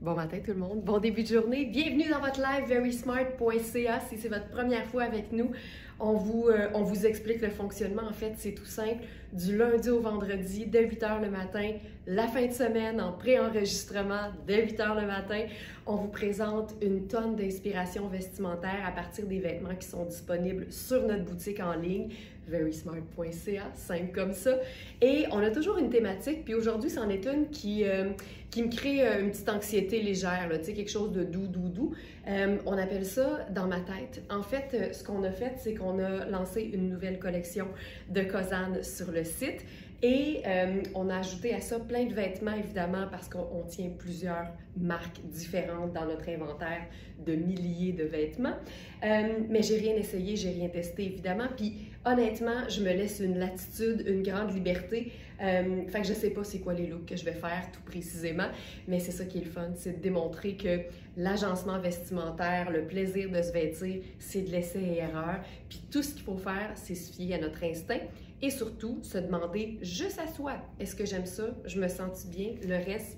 Bon matin tout le monde, bon début de journée, bienvenue dans votre live verysmart.ca. Si c'est votre première fois avec nous, on vous explique le fonctionnement. En fait, c'est tout simple, du lundi au vendredi, dès 8 h le matin, la fin de semaine en pré-enregistrement, dès 8 h le matin, on vous présente une tonne d'inspiration vestimentaire à partir des vêtements qui sont disponibles sur notre boutique en ligne, verysmart.ca, simple comme ça. Et on a toujours une thématique, puis aujourd'hui, c'en est une qui me crée une petite anxiété légère, là, tu sais, quelque chose de doux. On appelle ça « dans ma tête ». En fait, ce qu'on a fait, c'est qu'on a lancé une nouvelle collection de Cozanne sur le site et on a ajouté à ça plein de vêtements, évidemment, parce qu'on tient plusieurs marques différentes dans notre inventaire de milliers de vêtements. Mais j'ai rien essayé, j'ai rien testé, évidemment. Puis honnêtement, je me laisse une latitude, une grande liberté. Fait que je sais pas c'est quoi les looks que je vais faire tout précisément, mais c'est ça qui est le fun, c'est de démontrer que l'agencement vestimentaire, le plaisir de se vêtir, c'est de l'essai et erreur. Puis tout ce qu'il faut faire, c'est se fier à notre instinct et surtout se demander juste à soi, est-ce que j'aime ça, je me sens bien, le reste,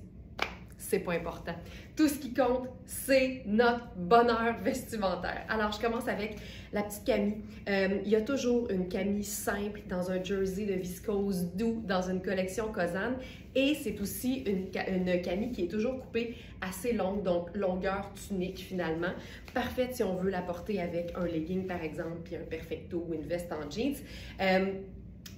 c'est pas important. Tout ce qui compte, c'est notre bonheur vestimentaire. Alors, je commence avec la petite Camille. Il y a toujours une Camille simple dans un jersey de viscose doux dans une collection Cozanne. Et c'est aussi une Camille qui est toujours coupée assez longue, donc longueur tunique finalement. Parfaite si on veut la porter avec un legging par exemple, puis un perfecto ou une veste en jeans.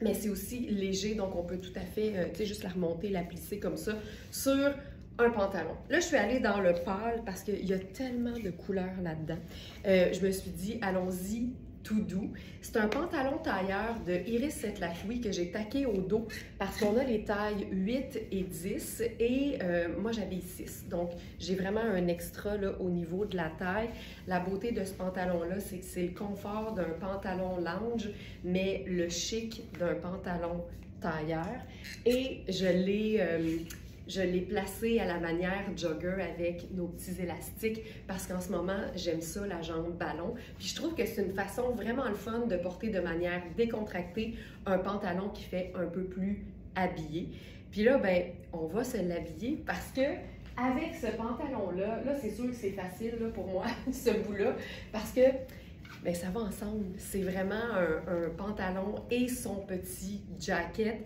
Mais c'est aussi léger, donc on peut tout à fait, tu sais, juste la remonter, la plisser comme ça sur un pantalon. Là, je suis allée dans le pâle parce qu'il y a tellement de couleurs là-dedans. Je me suis dit, allons-y tout doux. C'est un pantalon tailleur de Iris Setlafui que j'ai taqué au dos parce qu'on a les tailles 8 et 10 et moi j'avais 6. Donc, j'ai vraiment un extra là, au niveau de la taille. La beauté de ce pantalon-là, c'est que c'est le confort d'un pantalon lounge, mais le chic d'un pantalon tailleur. Et je l'ai placé à la manière jogger avec nos petits élastiques parce qu'en ce moment, j'aime ça, la jambe ballon. Puis je trouve que c'est une façon vraiment le fun de porter de manière décontractée un pantalon qui fait un peu plus habillé. Puis là, ben, on va se l'habiller parce que avec ce pantalon-là, là, c'est sûr que c'est facile là, pour moi, ce bout-là, parce que ben, ça va ensemble. C'est vraiment un pantalon et son petit jacket.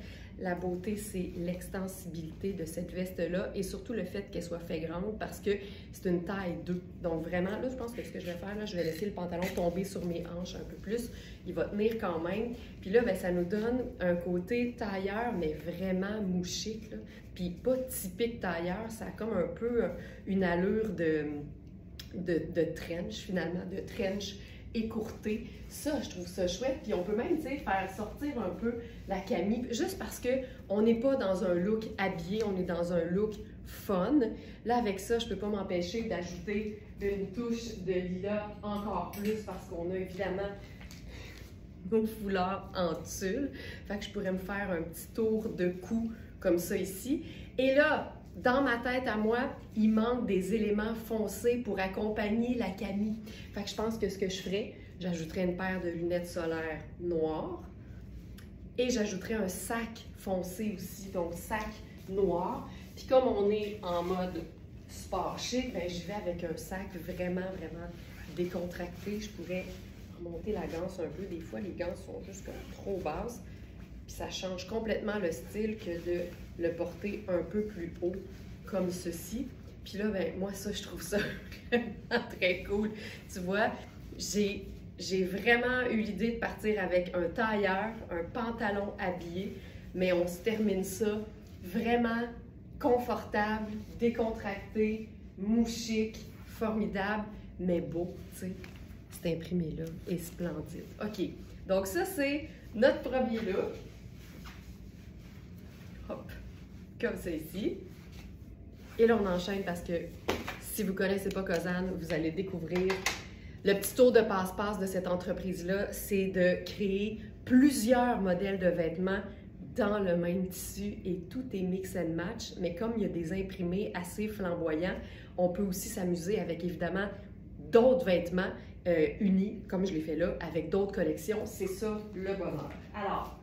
La beauté, c'est l'extensibilité de cette veste-là et surtout le fait qu'elle soit fait grande parce que c'est une taille 2. Donc vraiment, là, je pense que ce que je vais faire, là, je vais laisser le pantalon tomber sur mes hanches un peu plus. Il va tenir quand même. Puis là, ben, ça nous donne un côté tailleur, mais vraiment mouchique, là. Puis pas typique tailleur, ça a comme un peu une allure de trench, finalement, de trench écourté. Ça, je trouve ça chouette. Puis on peut même, tu sais, faire sortir un peu la Camille, juste parce que on n'est pas dans un look habillé, on est dans un look fun. Là, avec ça, je peux pas m'empêcher d'ajouter une touche de lilas encore plus parce qu'on a évidemment nos foulards en tulle. Fait que je pourrais me faire un petit tour de cou comme ça ici. Et là, dans ma tête à moi, il manque des éléments foncés pour accompagner la Camille. Fait que je pense que ce que je ferais, j'ajouterais une paire de lunettes solaires noires et j'ajouterais un sac foncé aussi, donc sac noir. Puis comme on est en mode sport chic, ben je vais avec un sac vraiment décontracté. Je pourrais remonter la ganse un peu. Des fois, les ganses sont juste comme trop basses. Puis ça change complètement le style que de le porter un peu plus haut, comme ceci. Puis là, ben moi, ça, je trouve ça vraiment très cool. Tu vois, j'ai vraiment eu l'idée de partir avec un tailleur, un pantalon habillé, mais on se termine ça vraiment confortable, décontracté, mouchique, formidable, mais beau, tu sais. C'est imprimé là et splendide. OK, donc ça, c'est notre premier look. Hop, comme ça ici. Et là, on enchaîne parce que si vous ne connaissez pas Cozanne, vous allez découvrir le petit tour de passe-passe de cette entreprise-là, c'est de créer plusieurs modèles de vêtements dans le même tissu et tout est mix and match. Mais comme il y a des imprimés assez flamboyants, on peut aussi s'amuser avec évidemment d'autres vêtements unis, comme je l'ai fait là, avec d'autres collections. C'est ça le bonheur. Alors,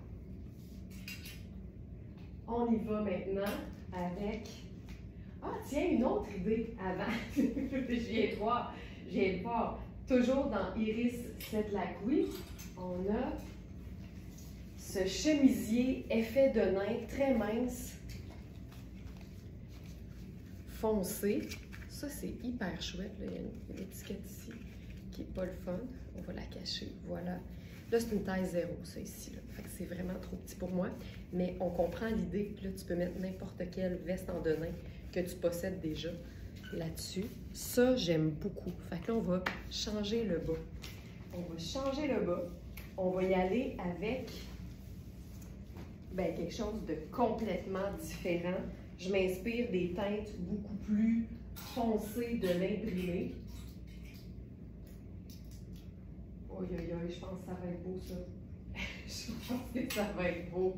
on y va maintenant avec Ah, tiens, une autre idée avant. Je viens de voir. Je viens de voir. Toujours dans Iris Sedlacqui, on a ce chemisier effet de nain très mince, foncé. Ça, c'est hyper chouette. Là. Il y a une étiquette ici qui n'est pas le fun. On va la cacher. Voilà. Là, c'est une taille 0, ça ici. Là. Fait que c'est vraiment trop petit pour moi. Mais on comprend l'idée. Là, tu peux mettre n'importe quelle veste en denim que tu possèdes déjà là-dessus. Ça, j'aime beaucoup. Fait que là, on va changer le bas. On va changer le bas. On va y aller avec quelque chose de complètement différent. Je m'inspire des teintes beaucoup plus foncées de l'imprimé. Oi, oi, oi, je pense que ça va être beau, ça. Je pense que ça va être beau.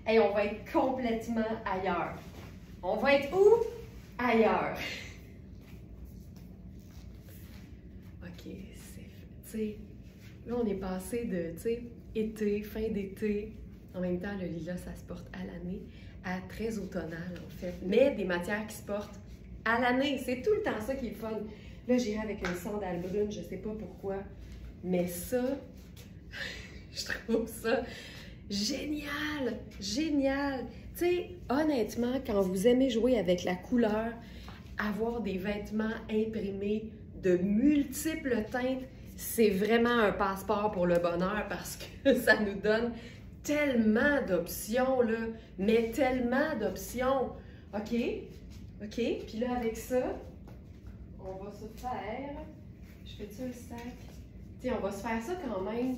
Hey, on va être complètement ailleurs. On va être où? Ailleurs. OK, c'est... Tu sais, là, on est passé de, tu sais, été, fin d'été. En même temps, le lilas, ça se porte à l'année, à très automnal, en fait. Mais des matières qui se portent à l'année. C'est tout le temps ça qui est fun. Là, j'irai avec une sandale brune, je sais pas pourquoi. Mais ça, je trouve ça génial! Génial! Tu sais, honnêtement, quand vous aimez jouer avec la couleur, avoir des vêtements imprimés de multiples teintes, c'est vraiment un passeport pour le bonheur parce que ça nous donne tellement d'options, là. Mais tellement d'options. OK? OK? Puis là, avec ça, on va se faire... Je fais-tu un sac? Tiens, on va se faire ça quand même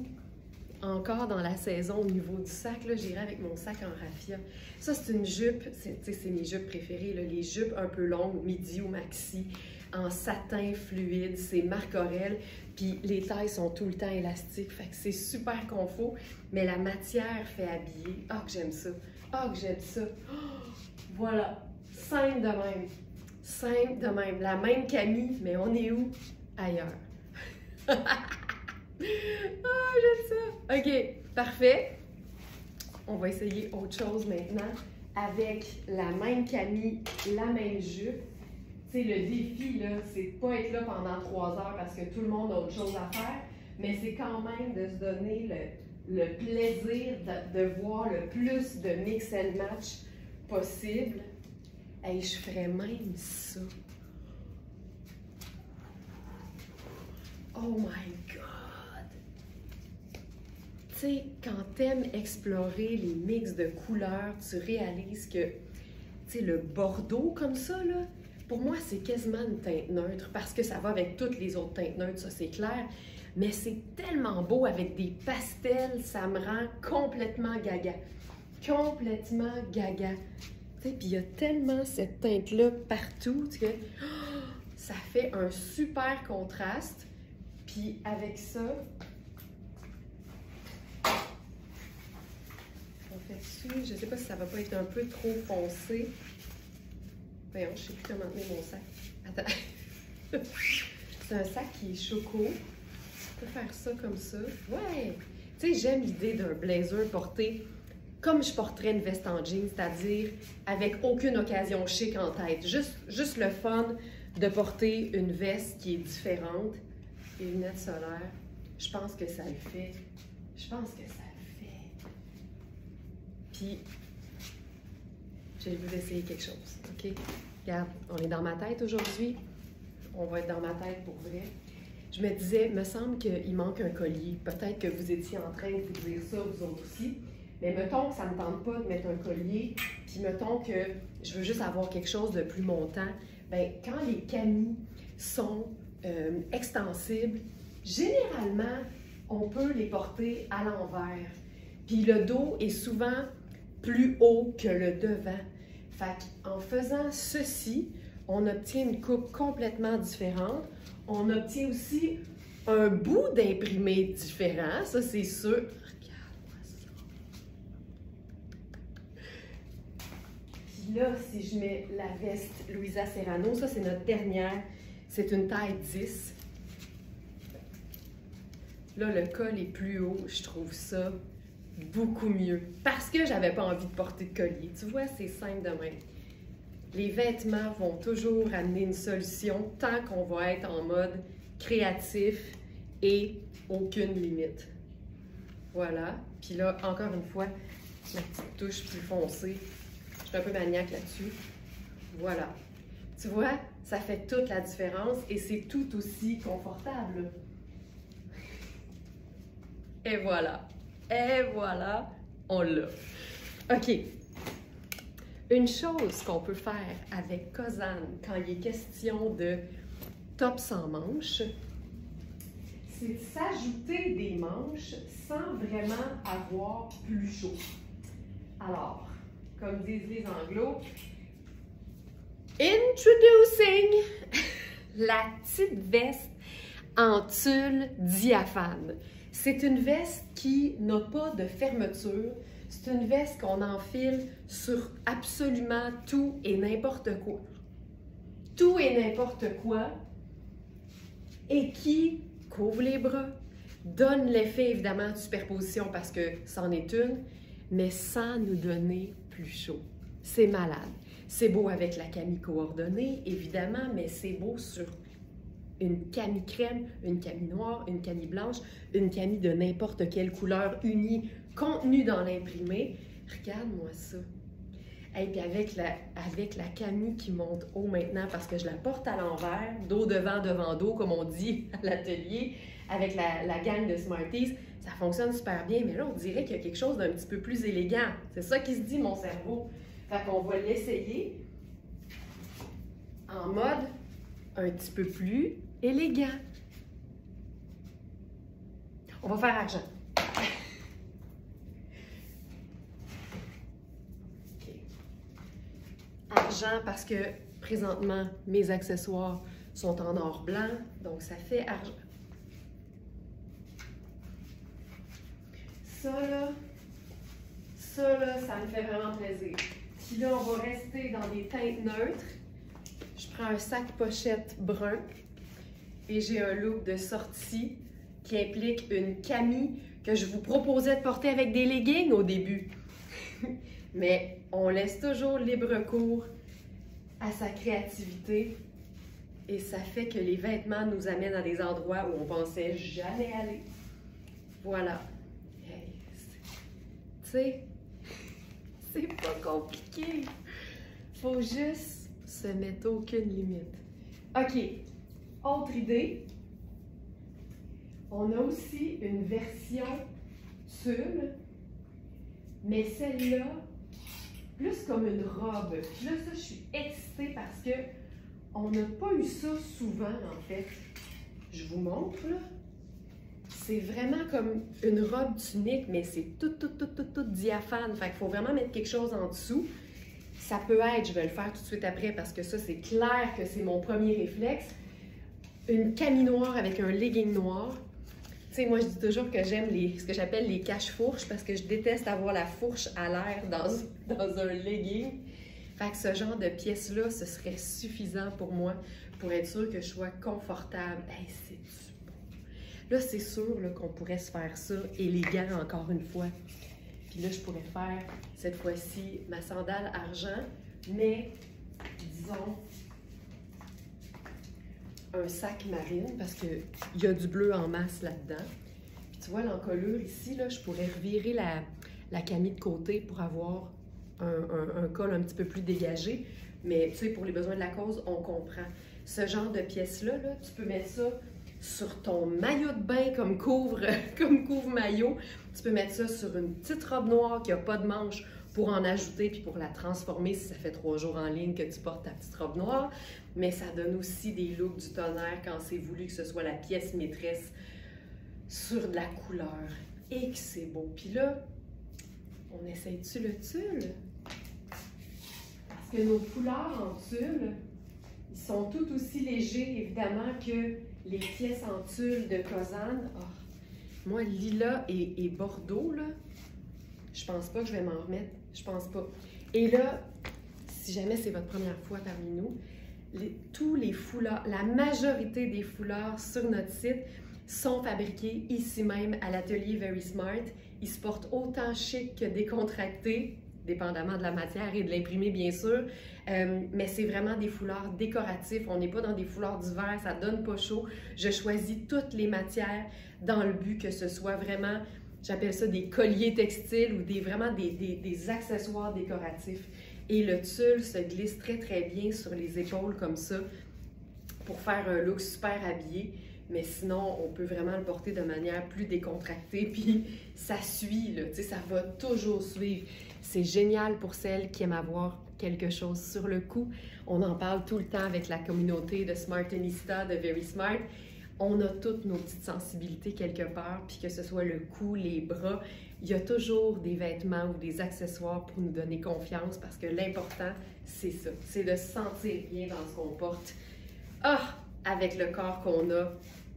encore dans la saison au niveau du sac. Là, j'irai avec mon sac en raffia. Ça, c'est une jupe. C'est mes jupes préférées, là, les jupes un peu longues, midi ou maxi, en satin fluide. C'est Marc Aurèle. Puis les tailles sont tout le temps élastiques. Fait que c'est super confort. Mais la matière fait habiller. Ah, que j'aime ça. Ah, que j'aime ça. Oh, voilà. Simple de même. Simple de même. La même Camille, mais on est où? Ailleurs. Ah, j'aime ça! OK, parfait. On va essayer autre chose maintenant avec la même Camille, la même jupe. Tu sais, le défi, là, c'est pas être là pendant 3 heures parce que tout le monde a autre chose à faire, mais c'est quand même de se donner le plaisir de voir le plus de mix and match possible. Et je ferais même ça. Oh my God! Tu sais, quand t'aimes explorer les mix de couleurs, tu réalises que, tu sais, le bordeaux comme ça, là, pour moi, c'est quasiment une teinte neutre parce que ça va avec toutes les autres teintes neutres, ça c'est clair. Mais c'est tellement beau avec des pastels, ça me rend complètement gaga. Complètement gaga. Tu sais, puis il y a tellement cette teinte-là partout que ça fait un super contraste. Puis avec ça, on fait dessus. Je ne sais pas si ça va pas être un peu trop foncé. Voyons, je ne sais plus comment tenir mon sac. Attends. C'est un sac qui est choco. On peut faire ça comme ça. Ouais! Tu sais, j'aime l'idée d'un blazer porté comme je porterais une veste en jeans, c'est-à-dire avec aucune occasion chic en tête. Juste le fun de porter une veste qui est différente. Les lunettes solaires, je pense que ça le fait. Je pense que ça le fait. Puis, j'ai le goût d'essayer quelque chose, OK? Regarde, on est dans ma tête aujourd'hui. On va être dans ma tête pour vrai. Je me disais, me semble qu'il manque un collier. Peut-être que vous étiez en train de vous dire ça, vous autres aussi. Mais mettons que ça ne me tente pas de mettre un collier, puis mettons que je veux juste avoir quelque chose de plus montant. Bien, quand les camis sont extensibles, généralement, on peut les porter à l'envers. Puis le dos est souvent plus haut que le devant. Fait qu'en faisant ceci, on obtient une coupe complètement différente. On obtient aussi un bout d'imprimé différent, ça c'est sûr. Regarde-moi ça. Puis là, si je mets la veste Louisa Serrano, ça c'est notre dernière. C'est une taille 10. Là, le col est plus haut. Je trouve ça beaucoup mieux. Parce que j'avais pas envie de porter de collier. Tu vois, c'est simple de même. Les vêtements vont toujours amener une solution tant qu'on va être en mode créatif et aucune limite. Voilà. Puis là, encore une fois, ma petite touche plus foncée. Je suis un peu maniaque là-dessus. Voilà. Tu vois, ça fait toute la différence et c'est tout aussi confortable. Et voilà. Et voilà, on l'a. OK. Une chose qu'on peut faire avec Cozanne quand il est question de top sans manches, c'est de s'ajouter des manches sans vraiment avoir plus chaud. Alors, comme disent les Anglos, introducing la petite veste en tulle diaphane. C'est une veste qui n'a pas de fermeture. C'est une veste qu'on enfile sur absolument tout et n'importe quoi. Tout et n'importe quoi. Et qui couvre les bras, donne l'effet évidemment de superposition parce que c'en est une, mais sans nous donner plus chaud. C'est malade. C'est beau avec la camie coordonnée, évidemment, mais c'est beau sur une camie crème, une camie noire, une camie blanche, une camie de n'importe quelle couleur unie, contenue dans l'imprimé. Regarde-moi ça. Et puis avec la camie qui monte haut maintenant, parce que je la porte à l'envers, dos devant dos, comme on dit à l'atelier, avec la gang de Smarties, ça fonctionne super bien, mais là, on dirait qu'il y a quelque chose d'un petit peu plus élégant. C'est ça qui se dit, mon cerveau. Fait qu'on va l'essayer en mode un petit peu plus élégant. On va faire argent. Okay. Argent parce que présentement, mes accessoires sont en or blanc, donc ça fait argent. Ça là, ça me fait vraiment plaisir. Puis là, on va rester dans des teintes neutres. Je prends un sac pochette brun et j'ai un look de sortie qui implique une camie que je vous proposais de porter avec des leggings au début. Mais on laisse toujours libre cours à sa créativité et ça fait que les vêtements nous amènent à des endroits où on pensait jamais aller. Voilà. Hey, tu sais, c'est pas compliqué. Faut juste se mettre aucune limite. OK. Autre idée. On a aussi une version tulle, mais celle-là, plus comme une robe. Puis là, ça, je suis excitée parce que on n'a pas eu ça souvent, en fait. Je vous montre, là. C'est vraiment comme une robe tunique, mais c'est tout diaphane. Fait qu'il faut vraiment mettre quelque chose en dessous. Ça peut être, je vais le faire tout de suite après parce que ça, c'est clair que c'est mon premier réflexe, une camie noire avec un legging noir. Tu sais, moi, je dis toujours que j'aime ce que j'appelle les cache-fourches parce que je déteste avoir la fourche à l'air dans un legging. Fait que ce genre de pièce-là, ce serait suffisant pour moi pour être sûr que je sois confortable. Hey, c'est bon. Là, c'est sûr qu'on pourrait se faire ça élégant encore une fois. Puis là, je pourrais faire, cette fois-ci, ma sandale argent, mais, disons, un sac marine, parce qu'il y a du bleu en masse là-dedans. Puis tu vois, l'encolure ici, là, je pourrais revirer la camie de côté pour avoir un col un petit peu plus dégagé. Mais, tu sais, pour les besoins de la cause, on comprend. Ce genre de pièce-là, là, tu peux mettre ça sur ton maillot de bain comme couvre-maillot. Tu peux mettre ça sur une petite robe noire qui n'a pas de manches pour en ajouter puis pour la transformer si ça fait 3 jours en ligne que tu portes ta petite robe noire. Mais ça donne aussi des looks du tonnerre quand c'est voulu que ce soit la pièce maîtresse sur de la couleur. Et que c'est beau. Puis là, on essaye-tu le tulle? Parce que nos couleurs en tulle, ils sont tout aussi légers, évidemment, que les pièces en tulle de Cozanne. Oh, moi, lilas et bordeaux, là, je pense pas que je vais m'en remettre. Je pense pas. Et là, si jamais c'est votre première fois parmi nous, tous les foulards, la majorité des foulards sur notre site sont fabriqués ici même à l'atelier Very Smart Ils se portent autant chic que décontractés, dépendamment de la matière et de l'imprimé, bien sûr. Mais c'est vraiment des foulards décoratifs. On n'est pas dans des foulards d'hiver, ça donne pas chaud. Je choisis toutes les matières dans le but que ce soit vraiment, j'appelle ça des colliers textiles ou vraiment des accessoires décoratifs. Et le tulle se glisse très très bien sur les épaules comme ça pour faire un look super habillé. Mais sinon, on peut vraiment le porter de manière plus décontractée, puis ça suit, là, tu sais, ça va toujours suivre. C'est génial pour celles qui aiment avoir quelque chose sur le cou. On en parle tout le temps avec la communauté de Smartenista, de Very Smart. On a toutes nos petites sensibilités quelque part, puis que ce soit le cou, les bras, il y a toujours des vêtements ou des accessoires pour nous donner confiance, parce que l'important, c'est ça, c'est de se sentir bien dans ce qu'on porte. Ah! Avec le corps qu'on a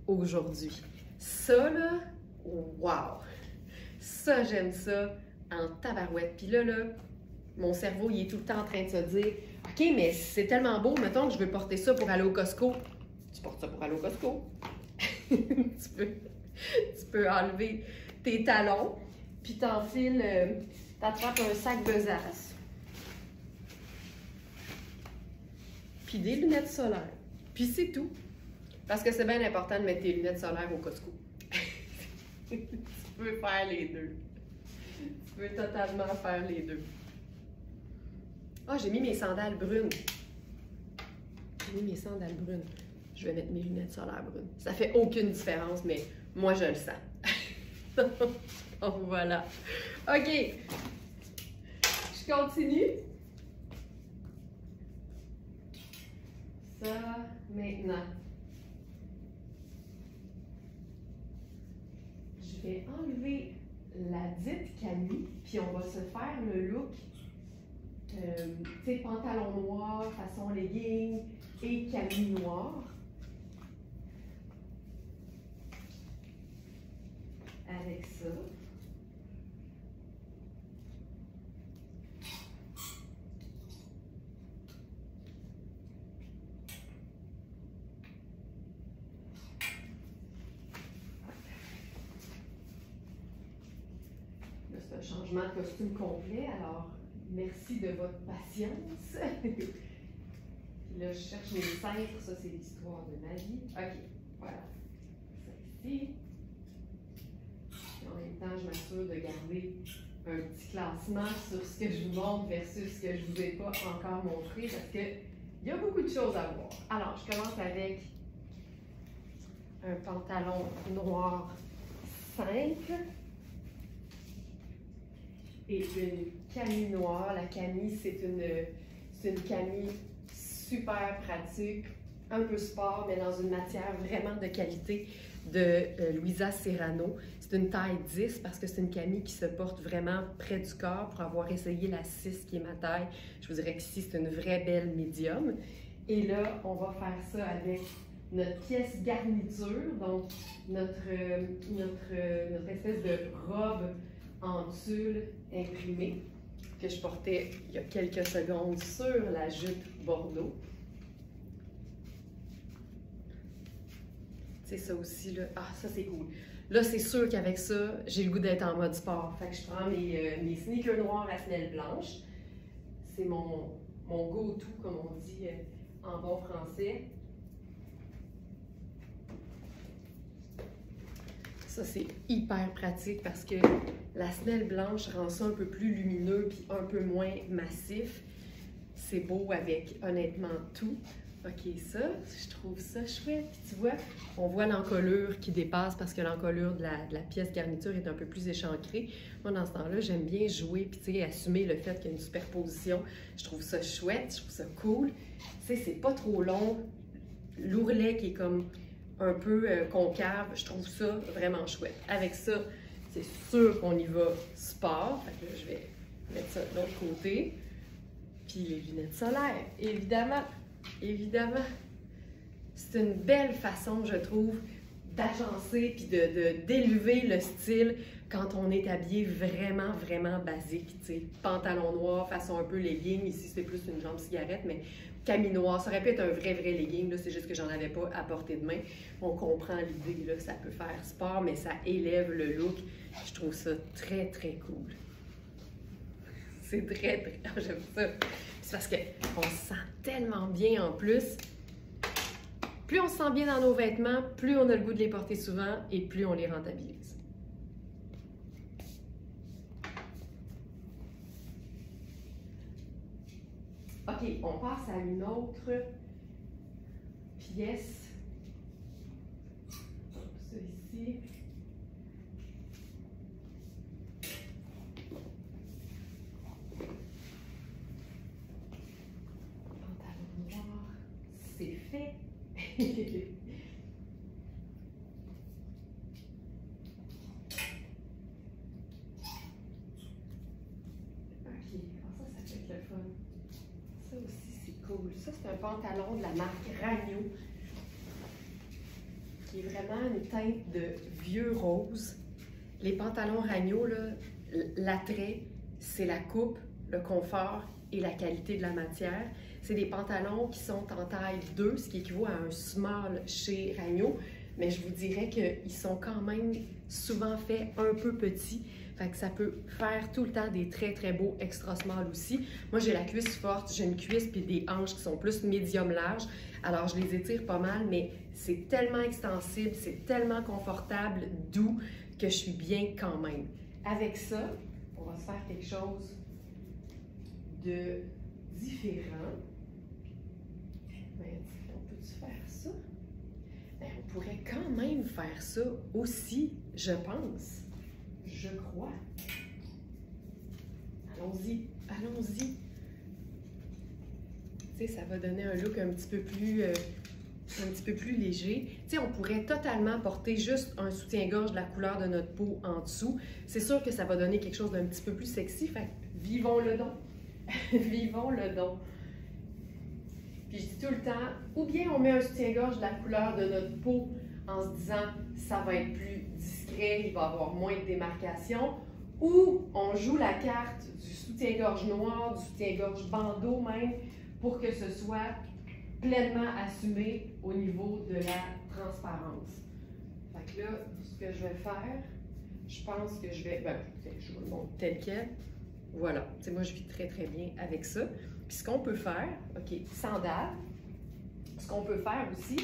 aujourd'hui. Ça, là, wow! Ça, j'aime ça en tabarouette. Puis là, mon cerveau, il est tout le temps en train de se dire « OK, mais c'est tellement beau, mettons que je veux porter ça pour aller au Costco. » Tu portes ça pour aller au Costco. tu peux enlever tes talons, puis t'enfiles, t'attrapes un sac besace, puis des lunettes solaires. Puis c'est tout. Parce que c'est bien important de mettre tes lunettes solaires au Costco. Tu peux faire les deux. Tu peux totalement faire les deux. Ah, j'ai mis mes sandales brunes. J'ai mis mes sandales brunes. Je vais mettre mes lunettes solaires brunes. Ça fait aucune différence, mais moi, je le sens. Donc, voilà. OK. Je continue. Ça, maintenant. Je vais enlever la dite camie, puis on va se faire le look, tu sais, pantalon noir, façon legging et camie noir. Avec ça. C'est un changement de costume complet, alors merci de votre patience. Puis là, je cherche mes cintres, ça c'est l'histoire de ma vie. OK, voilà. Ça ici. Et en même temps, je m'assure de garder un petit classement sur ce que je vous montre versus ce que je ne vous ai pas encore montré parce qu'il y a beaucoup de choses à voir. Alors, je commence avec un pantalon noir simple. Et une camie noire. La camie, c'est une camie super pratique, un peu sport, mais dans une matière vraiment de qualité de Luisa Serrano. C'est une taille 10 parce que c'est une camie qui se porte vraiment près du corps. Pour avoir essayé la 6 qui est ma taille, je vous dirais que ici, c'est une vraie belle médium. Et là, on va faire ça avec notre pièce garniture, donc notre espèce de robe en tulle imprimée que je portais il y a quelques secondes sur la jupe bordeaux. C'est ça aussi, là. Ah, ça c'est cool. Là, c'est sûr qu'avec ça, j'ai le goût d'être en mode sport. Fait que je prends mes sneakers noirs à semelle blanche. C'est mon go-to, comme on dit en bon français. Ça, c'est hyper pratique parce que la semelle blanche rend ça un peu plus lumineux puis un peu moins massif. C'est beau avec, honnêtement, tout. OK, ça, je trouve ça chouette. Puis tu vois, on voit l'encolure qui dépasse parce que l'encolure de la pièce garniture est un peu plus échancrée. Moi, dans ce temps-là, j'aime bien jouer puis, tu sais, assumer le fait qu'il y a une superposition. Je trouve ça chouette, je trouve ça cool. Tu sais, c'est pas trop long. L'ourlet qui est comme un peu concave, je trouve ça vraiment chouette. Avec ça, c'est sûr qu'on y va sport. Fait que là, je vais mettre ça de l'autre côté. Puis les lunettes solaires, évidemment. Évidemment. C'est une belle façon, je trouve, d'agencer puis d'élever le style quand on est habillé vraiment, vraiment basique. Tu sais, pantalon noir, façon un peu legging. Ici, c'est plus une jambe cigarette, mais camis noir. Ça aurait pu être un vrai legging. C'est juste que j'en avais pas à portée de main. On comprend l'idée que ça peut faire sport, mais ça élève le look. Je trouve ça très, très cool. C'est très, très... J'aime ça. C'est parce qu'on se sent tellement bien en plus. Plus on se sent bien dans nos vêtements, plus on a le goût de les porter souvent et plus on les rentabilise. OK, on passe à une autre pièce. Ça ici. Pantalon noir, c'est fait. OK, ça peut être le fun. Ça aussi, c'est cool. Ça, c'est un pantalon de la marque Ragno, qui est vraiment une teinte de vieux rose. Les pantalons Ragno, l'attrait, c'est la coupe, le confort et la qualité de la matière. C'est des pantalons qui sont en taille 2, ce qui équivaut à un small chez Ragno, mais je vous dirais qu'ils sont quand même souvent faits un peu petits. Fait que ça peut faire tout le temps des très, très beaux extra small aussi. Moi, j'ai la cuisse forte, j'ai une cuisse puis des hanches qui sont plus médium large. Alors, je les étire pas mal, mais c'est tellement extensible, c'est tellement confortable, doux, que je suis bien quand même. Avec ça, on va se faire quelque chose de différent. Mais on peut-tu faire ça? Ben, on pourrait quand même faire ça aussi, je pense. Je crois. Allons-y, allons-y. Tu sais, ça va donner un look un petit peu plus léger. Tu sais, on pourrait totalement porter juste un soutien-gorge de la couleur de notre peau en dessous. C'est sûr que ça va donner quelque chose d'un petit peu plus sexy. Fait que vivons le don. Vivons le don. Puis je dis tout le temps, ou bien on met un soutien-gorge de la couleur de notre peau en se disant ça va être plus discret, il va avoir moins de démarcation, ou on joue la carte du soutien-gorge noir, du soutien-gorge bandeau même, pour que ce soit pleinement assumé au niveau de la transparence. Fait que là, ce que je vais faire, je pense que je vais vous le montre tel quel. Voilà, tu sais, moi je vis très très bien avec ça. Puis ce qu'on peut faire, OK, sandales, ce qu'on peut faire aussi,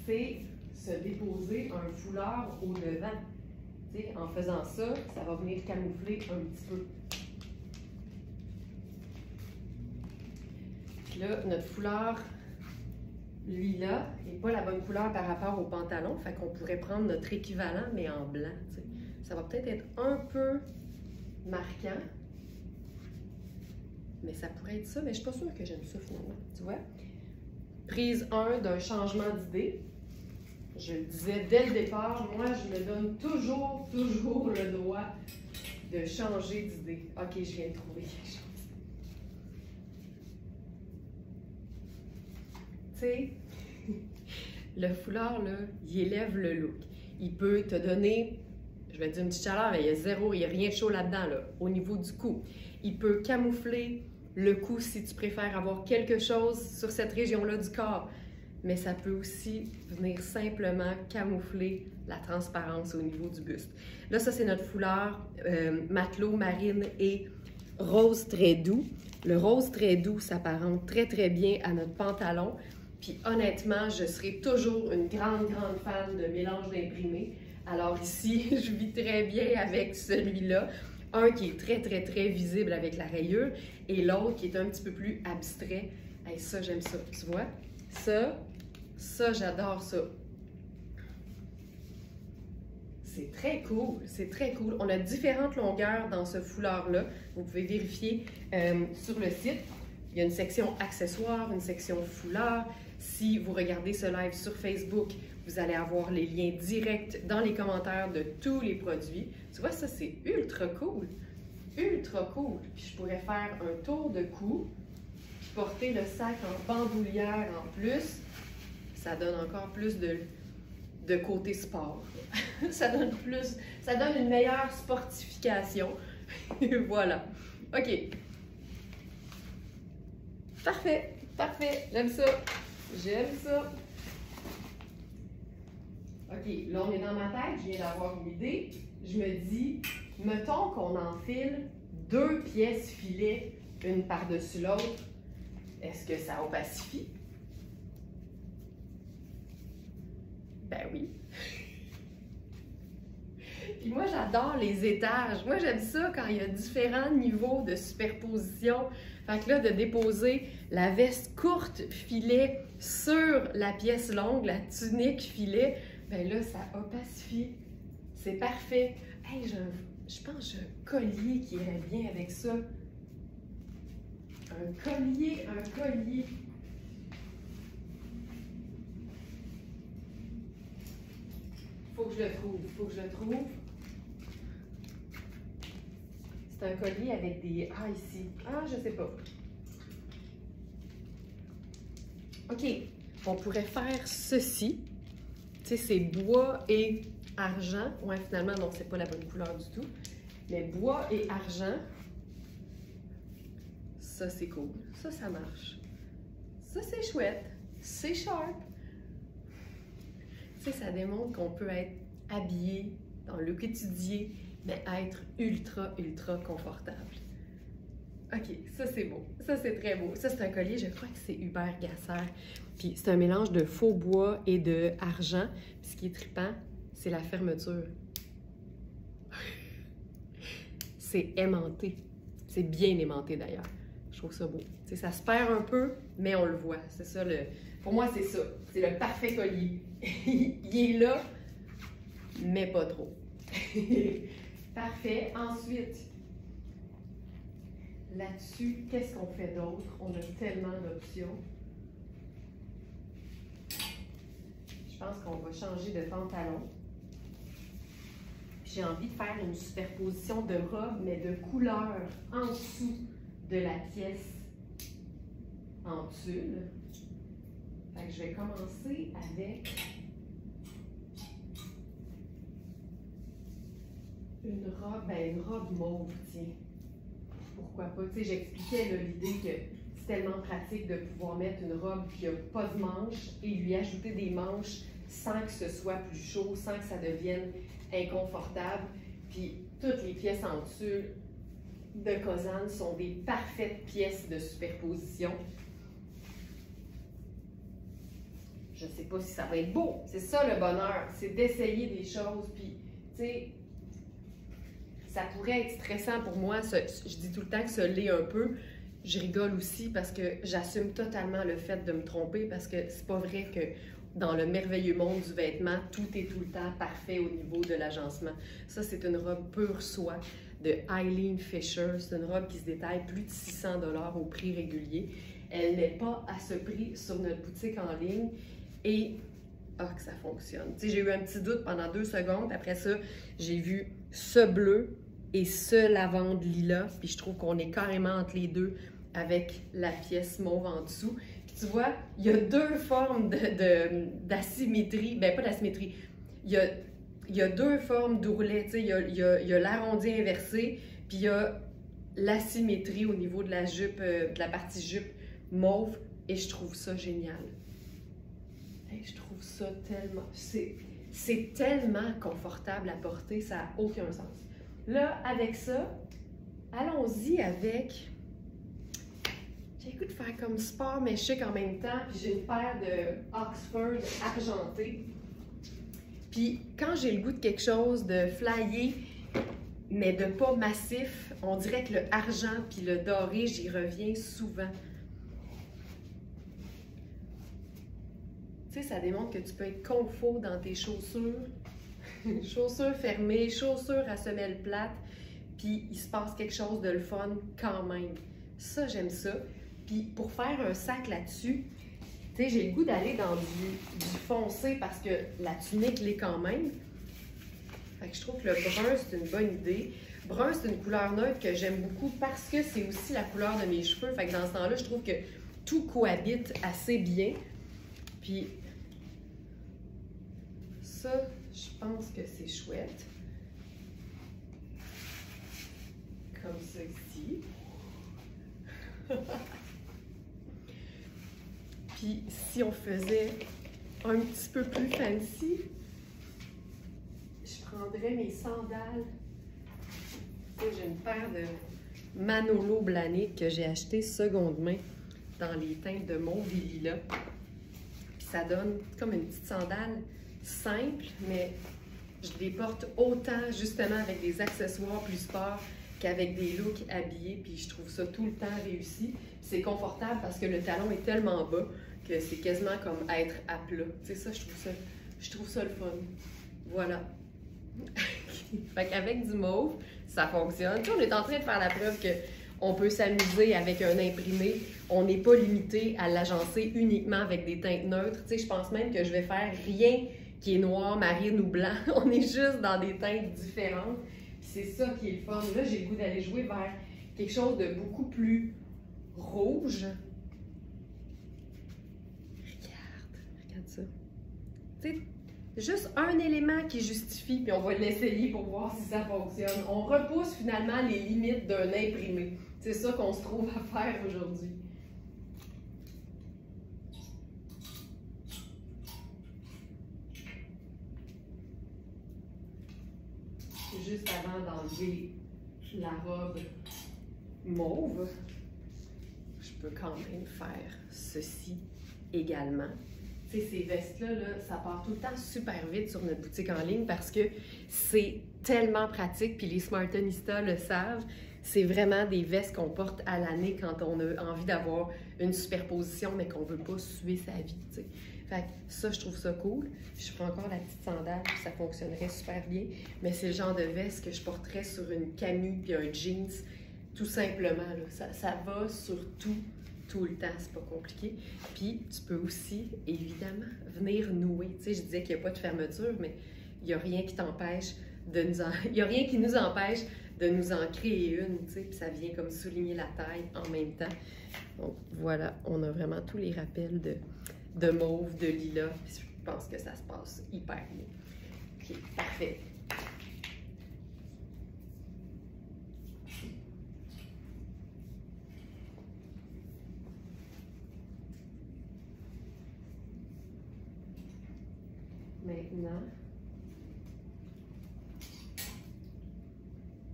c'est se déposer un foulard au devant. Tu sais, en faisant ça, ça va venir camoufler un petit peu. Puis là, notre foulard, lui là, n'est pas la bonne couleur par rapport au pantalon, fait qu'on pourrait prendre notre équivalent, mais en blanc. Tu sais. Ça va peut-être être un peu marquant. Mais ça pourrait être ça, mais je ne suis pas sûre que j'aime ça finalement, tu vois. Prise 1 d'un changement d'idée. Je le disais dès le départ, moi je me donne toujours le droit de changer d'idée. OK, je viens de trouver quelque chose. Tu sais, le foulard, là, il élève le look. Il peut te donner, je vais te dire une petite chaleur, mais il n'y a rien de chaud là-dedans, là, au niveau du cou. Il peut camoufler le cou si tu préfères avoir quelque chose sur cette région-là du corps. Mais ça peut aussi venir simplement camoufler la transparence au niveau du buste. Là, ça, c'est notre foulard matelot, marine et rose très doux. Le rose très doux s'apparente très, très bien à notre pantalon. Puis honnêtement, je serai toujours une grande fan de mélange d'imprimés. Alors ici, je vis très bien avec celui-là. Un qui est très, très, très visible avec la rayure et l'autre qui est un petit peu plus abstrait. Hey, ça, j'aime ça, tu vois? Ça, j'adore ça. C'est très cool, c'est très cool. On a différentes longueurs dans ce foulard-là. Vous pouvez vérifier sur le site. Il y a une section accessoires, une section foulard. Si vous regardez ce live sur Facebook, vous allez avoir les liens directs dans les commentaires de tous les produits. Tu vois, ça, c'est ultra cool. Ultra cool. Puis je pourrais faire un tour de cou, puis porter le sac en bandoulière en plus. Ça donne encore plus de côté sport. Ça donne plus, ça donne une meilleure sportification. Voilà. OK. Parfait, parfait. J'aime ça. J'aime ça. OK, là, on est dans ma tête. Je viens d'avoir une idée. Je me dis, mettons qu'on enfile 2 pièces filets, une par-dessus l'autre. Est-ce que ça opacifie? Ben oui. Puis moi, j'adore les étages. Moi, j'aime ça quand il y a différents niveaux de superposition. Fait que là, de déposer la veste courte filet sur la pièce longue, la tunique filet, ben là, ça opacifie. C'est parfait. Hey, je pense que j'ai un collier qui irait bien avec ça. Un collier, un collier. Faut que je le trouve, faut que je le trouve. C'est un collier avec des... Ah, ici. Ah, je sais pas. OK, on pourrait faire ceci. Tu sais, c'est bois et argent. Ouais, finalement, non, c'est pas la bonne couleur du tout. Mais bois et argent. Ça, c'est cool. Ça marche. Ça, c'est chouette. C'est sharp. Tu sais, ça démontre qu'on peut être habillé dans le quotidien, mais être ultra, ultra confortable. OK, ça c'est beau. Ça c'est très beau. Ça c'est un collier, je crois que c'est Hubert Gasser. Puis c'est un mélange de faux bois et de argent. Puis ce qui est trippant, c'est la fermeture. C'est aimanté. C'est bien aimanté d'ailleurs. Je trouve ça beau. Tu sais, ça se perd un peu, mais on le voit. C'est ça le... Pour moi, c'est ça. C'est le parfait collier. Il est là, mais pas trop. Parfait. Ensuite, là-dessus, qu'est-ce qu'on fait d'autre? On a tellement d'options. Je pense qu'on va changer de pantalon. J'ai envie de faire une superposition de robe, mais de couleur en dessous de la pièce en tulle. Fait que je vais commencer avec une robe mauve, tiens. Pourquoi pas? Tu sais, j'expliquais l'idée que c'est tellement pratique de pouvoir mettre une robe qui n'a pas de manches et lui ajouter des manches sans que ce soit plus chaud, sans que ça devienne inconfortable. Puis toutes les pièces en tulle de Cozanne sont des parfaites pièces de superposition. Je ne sais pas si ça va être beau. C'est ça le bonheur, c'est d'essayer des choses. Puis, tu sais, ça pourrait être stressant pour moi. Je dis tout le temps que ça l'est un peu. Je rigole aussi parce que j'assume totalement le fait de me tromper parce que c'est pas vrai que dans le merveilleux monde du vêtement, tout est tout le temps parfait au niveau de l'agencement. Ça, c'est une robe pure soie de Eileen Fisher. C'est une robe qui se détaille plus de 600 $ au prix régulier. Elle n'est pas à ce prix sur notre boutique en ligne. Et, que ça fonctionne. Tu sais, j'ai eu un petit doute pendant 2 secondes. Après ça, j'ai vu ce bleu et ce lavande lilas. Puis je trouve qu'on est carrément entre les deux avec la pièce mauve en dessous. Puis tu vois, il y a 2 formes d'asymétrie. Ben, pas d'asymétrie. Il y a 2 formes d'ourlet. Tu sais, il y a l'arrondi inversé, puis il y a l'asymétrie au niveau de la jupe, de la partie jupe mauve. Et je trouve ça génial. Je trouve ça tellement... C'est tellement confortable à porter, ça n'a aucun sens. Là, avec ça, allons-y avec... J'ai le goût de faire comme sport, mais chic en même temps. Puis j'ai une paire de Oxford argentées. Puis quand j'ai le goût de quelque chose de flyé, mais de pas massif, on dirait que le argent puis le doré, j'y reviens souvent. Tu sais, ça démontre que tu peux être confort dans tes chaussures. Chaussures fermées, chaussures à semelle plate, puis il se passe quelque chose de le fun quand même. Ça, j'aime ça. Puis pour faire un sac là-dessus, tu sais, j'ai le goût d'aller dans du foncé parce que la tunique l'est quand même. Fait que je trouve que le brun, c'est une bonne idée. Brun, c'est une couleur neutre que j'aime beaucoup parce que c'est aussi la couleur de mes cheveux. Fait que dans ce temps-là, je trouve que tout cohabite assez bien. Puis ça, je pense que c'est chouette. Comme ça ici. Puis si on faisait un petit peu plus fancy, je prendrais mes sandales. J'ai une paire de Manolo Blahnik que j'ai acheté seconde main dans les teintes de mauve et lilas. Puis ça donne comme une petite sandale simple, mais je les porte autant justement avec des accessoires plus sport qu'avec des looks habillés, puis je trouve ça tout le temps réussi. C'est confortable parce que le talon est tellement bas que c'est quasiment comme être à plat. Tu sais, ça, je trouve ça le fun. Voilà. Fait qu'avec du mauve, ça fonctionne. Tu sais, on est en train de faire la preuve qu'on peut s'amuser avec un imprimé. On n'est pas limité à l'agencer uniquement avec des teintes neutres. Tu sais, je pense même que je vais faire rien qui est noir, marine ou blanc. On est juste dans des teintes différentes. C'est ça qui est le fun. Là, j'ai le goût d'aller jouer vers quelque chose de beaucoup plus rouge. Regarde ça. Tu sais, juste un élément qui justifie, puis on va l'essayer pour voir si ça fonctionne. On repousse finalement les limites d'un imprimé. C'est ça qu'on se trouve à faire aujourd'hui. Juste avant d'enlever la robe mauve, je peux quand même faire ceci également. Tu sais, ces vestes-là, ça part tout le temps super vite sur notre boutique en ligne parce que c'est tellement pratique, puis les Smartonistas le savent. C'est vraiment des vestes qu'on porte à l'année quand on a envie d'avoir une superposition, mais qu'on ne veut pas suer sa vie, tu sais. Fait que ça, je trouve ça cool. Je prends encore la petite sandale, puis ça fonctionnerait super bien. Mais c'est le genre de veste que je porterais sur une camue puis un jeans, tout simplement. Là. Ça va sur tout le temps, c'est pas compliqué. Puis tu peux aussi, évidemment, venir nouer. Tu sais, je disais qu'il n'y a pas de fermeture, mais il n'y a rien qui t'empêche de nous en... Il n'y a rien qui nous empêche de nous en créer une, tu sais, puis ça vient comme souligner la taille en même temps. Donc voilà, on a vraiment tous les rappels de mauve, de lilas, puis je pense que ça se passe hyper bien. OK, parfait. Maintenant,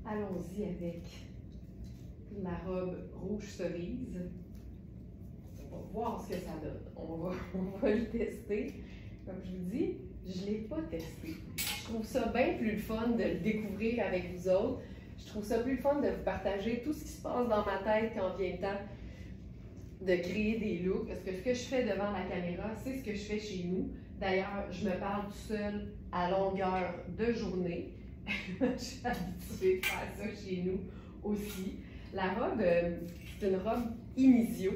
allons-y avec la robe rouge cerise. On va voir ce que ça donne. On va le tester. Comme je vous dis, je ne l'ai pas testé. Je trouve ça bien plus le fun de le découvrir avec vous autres. Je trouve ça plus le fun de vous partager tout ce qui se passe dans ma tête quand vient le temps de créer des looks. Parce que ce que je fais devant la caméra, c'est ce que je fais chez nous. D'ailleurs, je me parle tout seul à longueur de journée. Je suis habituée de faire ça chez nous aussi. La robe, c'est une robe Inisio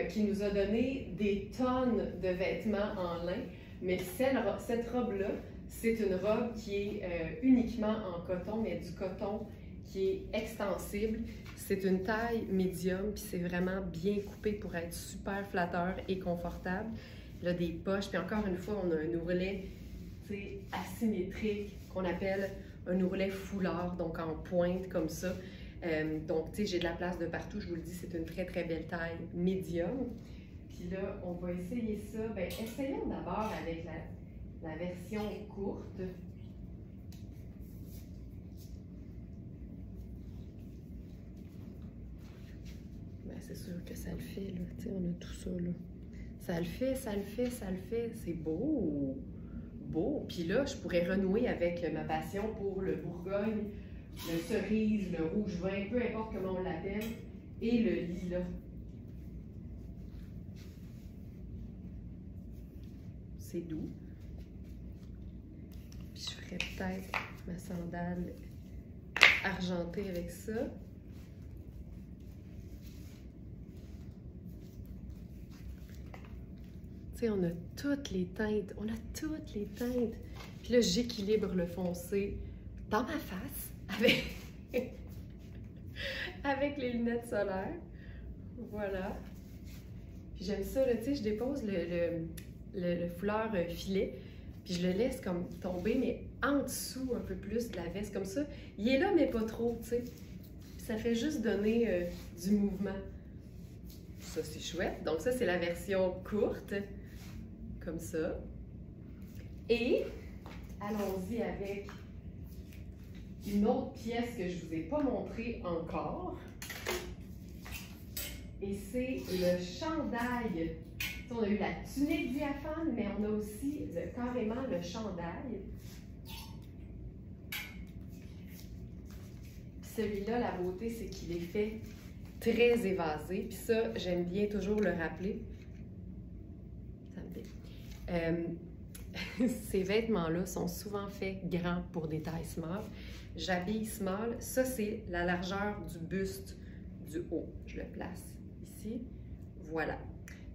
qui nous a donné des tonnes de vêtements en lin. Mais cette robe-là, c'est une robe qui est uniquement en coton, mais du coton qui est extensible. C'est une taille médium, puis c'est vraiment bien coupé pour être super flatteur et confortable. Là, des poches, puis encore une fois, on a un ourlet asymétrique qu'on appelle un ourlet foulard, donc en pointe comme ça. Donc, tu sais, j'ai de la place de partout, je vous le dis, c'est une très, très belle taille médium. Puis là, on va essayer ça. Bien, essayons d'abord avec la version courte. Bien, c'est sûr que ça le fait, là. Tu sais, on a tout ça, là. Ça le fait, ça le fait, ça le fait. C'est beau! Beau! Puis là, je pourrais renouer avec ma passion pour le Bourgogne, le cerise, le rouge vin, peu importe comment on l'appelle, et le lilas. C'est doux. Puis je ferais peut-être ma sandale argentée avec ça. Tu sais, on a toutes les teintes, Puis là, j'équilibre le foncé dans ma face avec les lunettes solaires. Voilà. Puis j'aime ça, tu sais, je dépose le foulard filet. Puis je le laisse comme tomber, mais en dessous un peu plus de la veste, comme ça. Il est là, mais pas trop, tu sais. Ça fait juste donner du mouvement. Ça, c'est chouette. Donc ça, c'est la version courte, comme ça. Et allons-y avec une autre pièce que je ne vous ai pas montrée encore. Et c'est le chandail. On a eu la tunique diaphane, mais on a aussi carrément le chandail. Celui-là, la beauté, c'est qu'il est fait très évasé. Puis ça, j'aime bien toujours le rappeler. Ça me fait. Ces vêtements-là sont souvent faits grands pour des tailles small. J'habille small. Ça, c'est la largeur du buste du haut. Je le place ici. Voilà.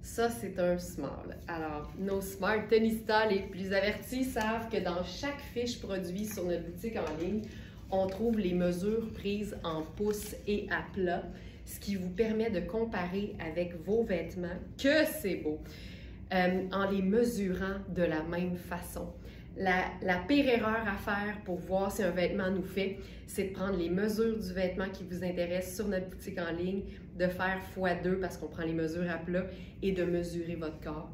Ça, c'est un small. Alors, nos Smart Tennistas les plus avertis savent que dans chaque fiche produit sur notre boutique en ligne, on trouve les mesures prises en pouces et à plat, ce qui vous permet de comparer avec vos vêtements, que c'est beau, en les mesurant de la même façon. La pire erreur à faire pour voir si un vêtement nous fait, c'est de prendre les mesures du vêtement qui vous intéresse sur notre boutique en ligne, de faire x2 parce qu'on prend les mesures à plat et de mesurer votre corps.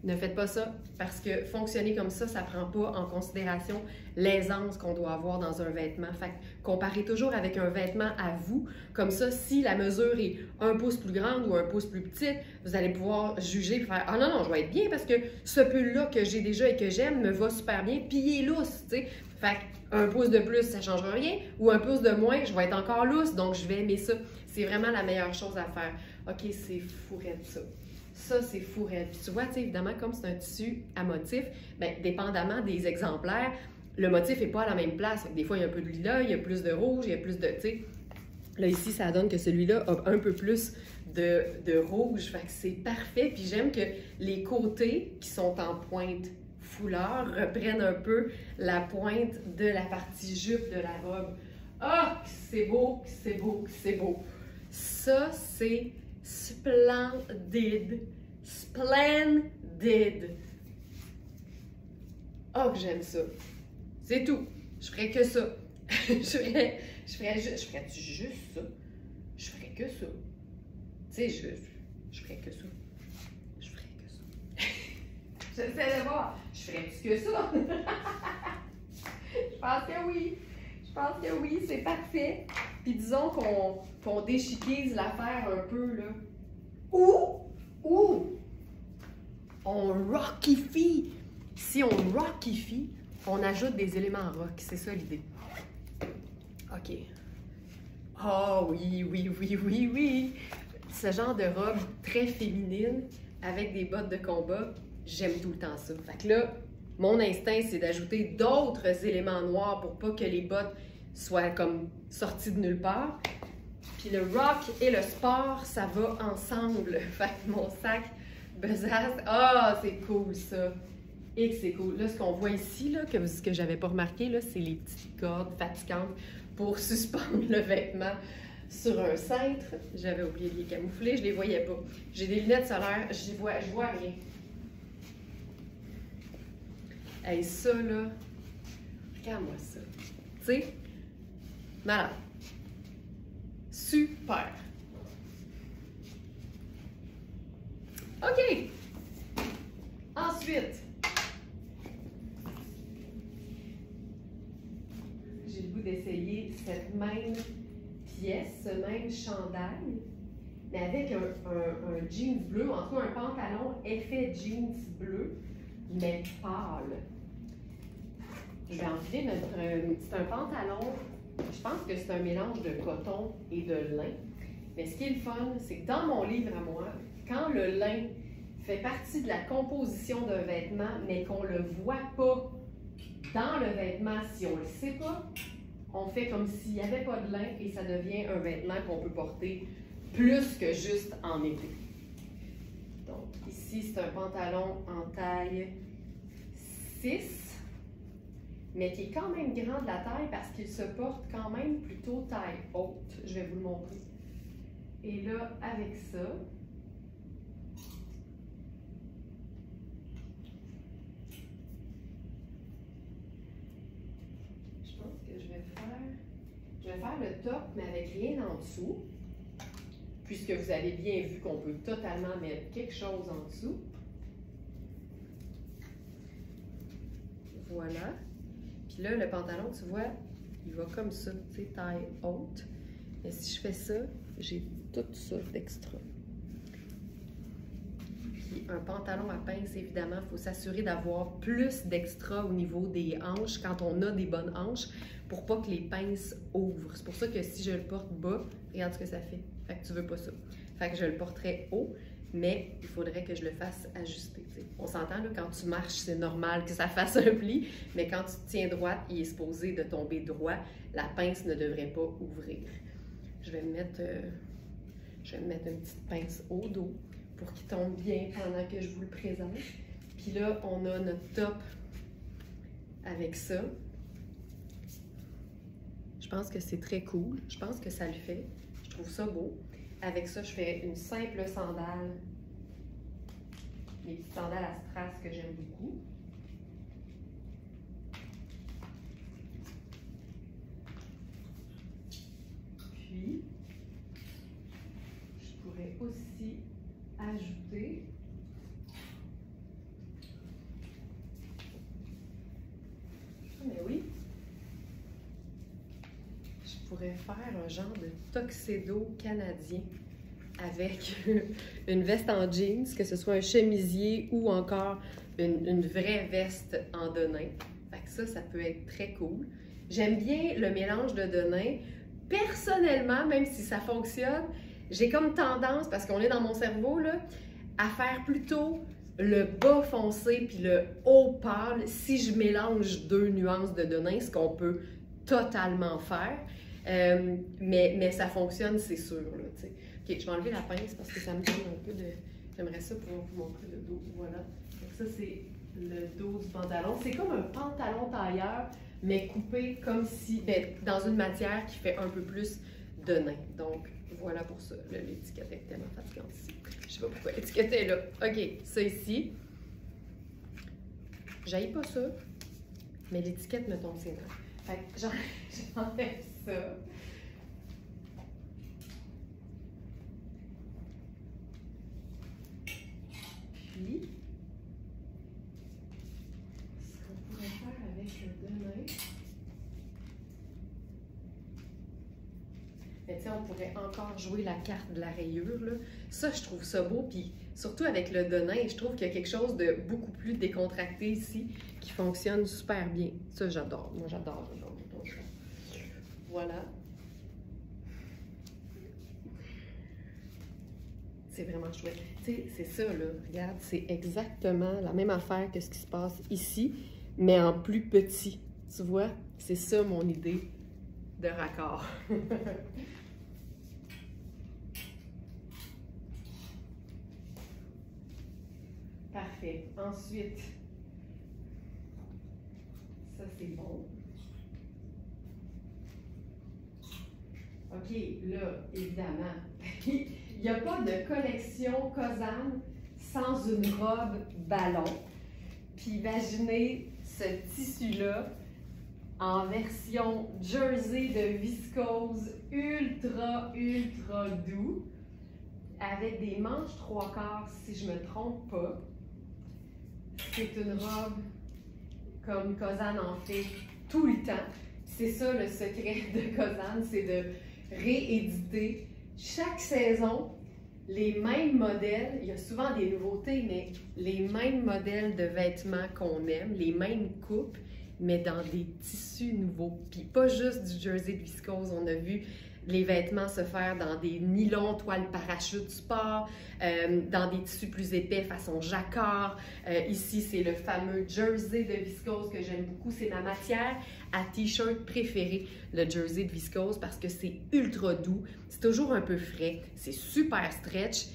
Ne faites pas ça parce que fonctionner comme ça ne prend pas en considération l'aisance qu'on doit avoir dans un vêtement. Fait que comparez toujours avec un vêtement à vous. Comme ça, si la mesure est 1 pouce plus grande ou 1 pouce plus petite, vous allez pouvoir juger et faire « Ah non, non, je vais être bien parce que ce pull-là que j'ai déjà et que j'aime me va super bien, puis il est lousse. » Fait que 1 pouce de plus, ça ne changera rien. Ou 1 pouce de moins, je vais être encore lousse, donc je vais aimer ça. C'est vraiment la meilleure chose à faire. OK, c'est fou raide ça. Ça, c'est fou raide. Puis tu vois, évidemment, comme c'est un tissu à motif, bien, dépendamment des exemplaires, le motif n'est pas à la même place. Des fois, il y a un peu de lilas, il y a plus de rouge, il y a plus de... Là, ici, ça donne que celui-là a un peu plus de rouge. Fait que c'est parfait. Puis j'aime que les côtés qui sont en pointe foulard reprennent un peu la pointe de la partie jupe de la robe. Ah, c'est beau, c'est beau, c'est beau. Ça, c'est splendide. Splendide. Oh, que j'aime ça. C'est tout. Je ferais que ça. je ferais juste ça. Je ferais que ça. Tu sais, je ferais que ça. Je ferais que ça. J'essaie de voir. Je ferais-tu que ça? Je pense que oui. Je pense que oui, c'est parfait. Puis disons qu'on déchiquise l'affaire un peu, là. Ou on rockifie. Si on rockifie, on ajoute des éléments rock. C'est ça l'idée. OK. Oh oui, oui, oui, oui, oui. Ce genre de robe très féminine avec des bottes de combat, j'aime tout le temps ça. Fait que là, mon instinct, c'est d'ajouter d'autres éléments noirs pour pas que les bottes soient comme sorties de nulle part. Puis le rock et le sport, ça va ensemble. Fait que mon sac besace, c'est cool ça. Et que c'est cool. Là, ce qu'on voit ici, là, que j'avais pas remarqué, là, c'est les petites cordes fatigantes pour suspendre le vêtement sur un cintre. J'avais oublié de les camoufler, je les voyais pas. J'ai des lunettes solaires, je vois rien. Hey, ça, là, regarde-moi ça. Tu sais, malade. Super. OK. Ensuite, j'ai le goût d'essayer cette même pièce, ce même chandail, mais avec un jeans bleu, en tout cas un pantalon effet jeans bleu, mais pâle. Je vais enfiler notre... c'est un pantalon, je pense que c'est un mélange de coton et de lin. Mais ce qui est le fun, c'est que dans mon livre à moi, quand le lin fait partie de la composition d'un vêtement, mais qu'on ne le voit pas dans le vêtement, si on ne le sait pas, on fait comme s'il n'y avait pas de lin et ça devient un vêtement qu'on peut porter plus que juste en été. Donc ici, c'est un pantalon en taille 6, mais qui est quand même grand de la taille parce qu'il se porte quand même plutôt taille haute. Je vais vous le montrer. Et là, avec ça, vais faire le top, mais avec rien en dessous, puisque vous avez bien vu qu'on peut totalement mettre quelque chose en dessous. Voilà. Puis là, le pantalon, tu vois, il va comme ça, tu sais, taille haute. Mais si je fais ça, j'ai tout ça d'extra. Puis un pantalon à pince, évidemment, il faut s'assurer d'avoir plus d'extra au niveau des hanches quand on a des bonnes hanches pour pas que les pinces ouvrent. C'est pour ça que si je le porte bas, regarde ce que ça fait. Fait que tu veux pas ça. Fait que je le porterais haut, mais il faudrait que je le fasse ajuster. T'sais. On s'entend, là, quand tu marches, c'est normal que ça fasse un pli, mais quand tu te tiens droite, il est supposé de tomber droit. La pince ne devrait pas ouvrir. Je vais me mettre une petite pince au dos pour qu'il tombe bien pendant que je vous le présente. Puis là, on a notre top avec ça. Je pense que c'est très cool. Je pense que ça le fait. Je trouve ça beau. Avec ça, je fais une simple sandale. Les petites sandales à strass que j'aime beaucoup. Puis, je pourrais aussi ajouter mais oui, je pourrais faire un genre de tuxedo canadien avec une veste en jeans, que ce soit un chemisier ou encore une vraie veste en denim. Fait que ça peut être très cool. J'aime bien le mélange de denim. Personnellement, même si ça fonctionne, j'ai comme tendance, parce qu'on est dans mon cerveau, là, à faire plutôt le bas foncé puis le haut pâle si je mélange deux nuances de denim, ce qu'on peut totalement faire. Mais ça fonctionne, c'est sûr. Là, ok, je vais enlever la pince parce que ça me donne un peu de... J'aimerais ça pouvoir vous montrer le dos. Voilà. Donc ça, c'est le dos du pantalon. C'est comme un pantalon tailleur, mais coupé comme si... dans une matière qui fait un peu plus de nain. Donc, voilà pour ça. L'étiquette est tellement fatigante ici. Je sais pas pourquoi l'étiquette est là. OK, ça ici. J'haïs pas ça, mais l'étiquette me tombe ses nerfs. Fait que j'enlève ça. Puis, ce qu'on pourrait faire avec le denim, mais tu sais, on pourrait encore jouer la carte de la rayure, là. Ça, je trouve ça beau, puis surtout avec le denim, je trouve qu'il y a quelque chose de beaucoup plus décontracté ici, qui fonctionne super bien. Ça, j'adore. Moi, j'adore ton choix. Voilà. C'est vraiment chouette. Tu sais, c'est ça, là. Regarde, c'est exactement la même affaire que ce qui se passe ici, mais en plus petit. Tu vois? C'est ça, mon idée de raccord. Parfait. Ensuite, ça c'est bon. OK, là, évidemment, il n'y a pas de collection Cosane sans une robe ballon. Puis imaginez ce tissu-là en version jersey de viscose ultra doux, avec des manches 3/4 si je ne me trompe pas. C'est une robe comme Cosane en fait tout le temps. C'est ça le secret de Cosane, c'est de rééditer chaque saison les mêmes modèles. Il y a souvent des nouveautés, mais les mêmes modèles de vêtements qu'on aime, les mêmes coupes, mais dans des tissus nouveaux. Puis pas juste du jersey de viscose, on a vu les vêtements se faire dans des nylons, toiles parachute sport, dans des tissus plus épais façon jacquard. Ici, c'est le fameux jersey de viscose que j'aime beaucoup. C'est ma matière à t-shirt préférée, le jersey de viscose, parce que c'est ultra doux, c'est toujours un peu frais, c'est super stretch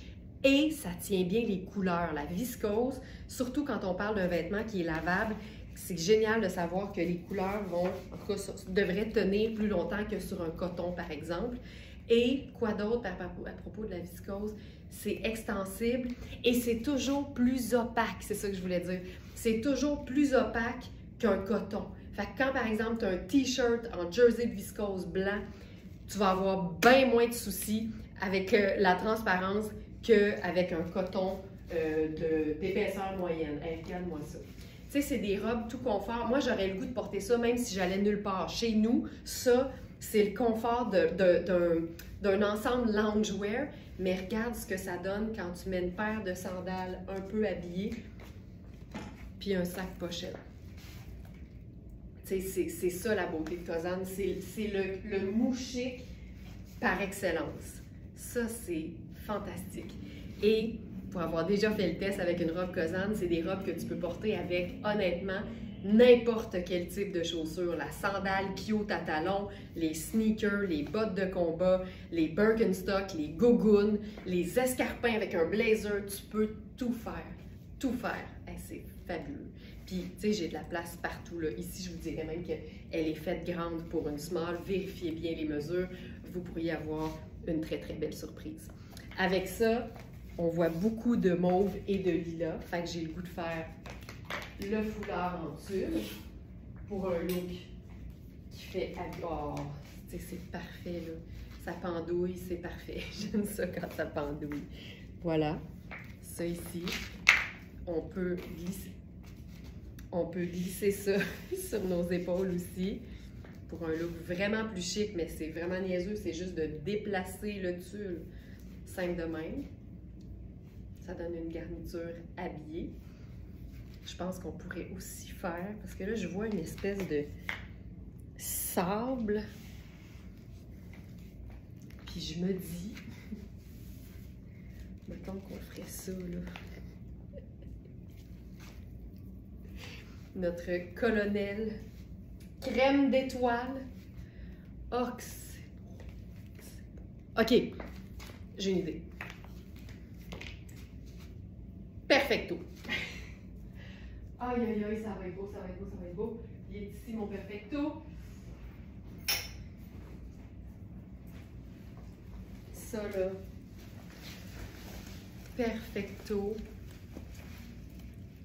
et ça tient bien les couleurs. La viscose, surtout quand on parle d'un vêtement qui est lavable, c'est génial de savoir que les couleurs vont, en tout cas, devraient tenir plus longtemps que sur un coton, par exemple. Et quoi d'autre à propos de la viscose? C'est extensible et c'est toujours plus opaque, c'est ça que je voulais dire. C'est toujours plus opaque qu'un coton. Fait que quand, par exemple, tu as un t-shirt en jersey de viscose blanc, tu vas avoir bien moins de soucis avec la transparence qu'avec un coton d'épaisseur moyenne. Hey, regarde-moi ça. Tu sais, c'est des robes tout confort. Moi, j'aurais le goût de porter ça même si j'allais nulle part. Chez nous, ça, c'est le confort d'un ensemble loungewear. Mais regarde ce que ça donne quand tu mets une paire de sandales un peu habillées puis un sac pochette. Tu sais, c'est ça la beauté de Cozanne. C'est le mou chic par excellence. Ça, c'est fantastique. Et pour avoir déjà fait le test avec une robe Cozanne, c'est des robes que tu peux porter avec, honnêtement, n'importe quel type de chaussures. La sandale qui ôte à talons, les sneakers, les bottes de combat, les Birkenstock, les gougounes, les escarpins avec un blazer. Tu peux tout faire. Tout faire. Hey, c'est fabuleux. Puis, tu sais, j'ai de la place partout, là. Ici, je vous dirais même qu'elle est faite grande pour une small. Vérifiez bien les mesures. Vous pourriez avoir une très, très belle surprise. Avec ça, on voit beaucoup de mauve et de lilas. Fait que j'ai le goût de faire le foulard en tulle pour un look qui fait... Oh, tu sais, c'est parfait, là. Ça pendouille, c'est parfait. J'aime ça quand ça pendouille. Voilà. Ça ici, on peut glisser ça sur nos épaules aussi pour un look vraiment plus chic, mais c'est vraiment niaiseux, c'est juste de déplacer le tulle simple de même. Ça donne une garniture habillée. Je pense qu'on pourrait aussi faire, parce que là, je vois une espèce de sable. Puis je me dis, mettons qu'on ferait ça, là. Notre colonel crème d'étoile. Oh, que c'est beau. OK, j'ai une idée. Perfecto. Aïe, aïe, aïe, ça va être beau, ça va être beau, ça va être beau. Il est ici, mon perfecto. Ça, là. Perfecto.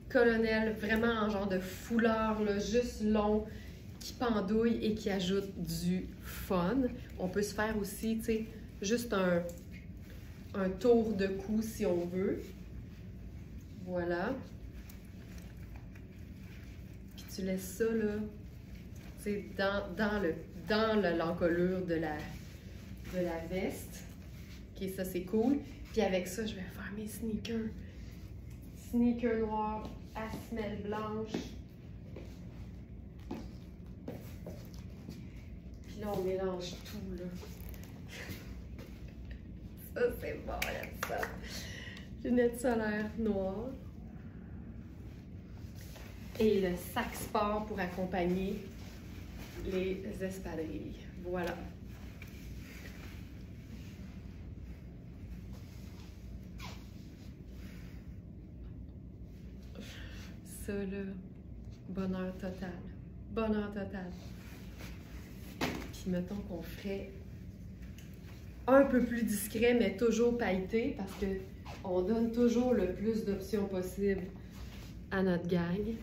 Colonel, vraiment en genre de foulard, là, juste long, qui pendouille et qui ajoute du fun. On peut se faire aussi, tu sais, juste un tour de cou si on veut. Voilà. Puis tu laisses ça, là, tu sais, dans l'encolure de la veste. OK, ça, c'est cool. Puis avec ça, je vais faire mes sneakers. Sneakers noirs à semelle blanche. Puis là, on mélange tout, là. Ça, c'est bon, j'aime ça. Lunettes solaires noires. Et le sac sport pour accompagner les espadrilles. Voilà. Ça, là, bonheur total. Bonheur total. Puis mettons qu'on ferait un peu plus discret, mais toujours pailleté, parce que on donne toujours le plus d'options possibles à notre gang.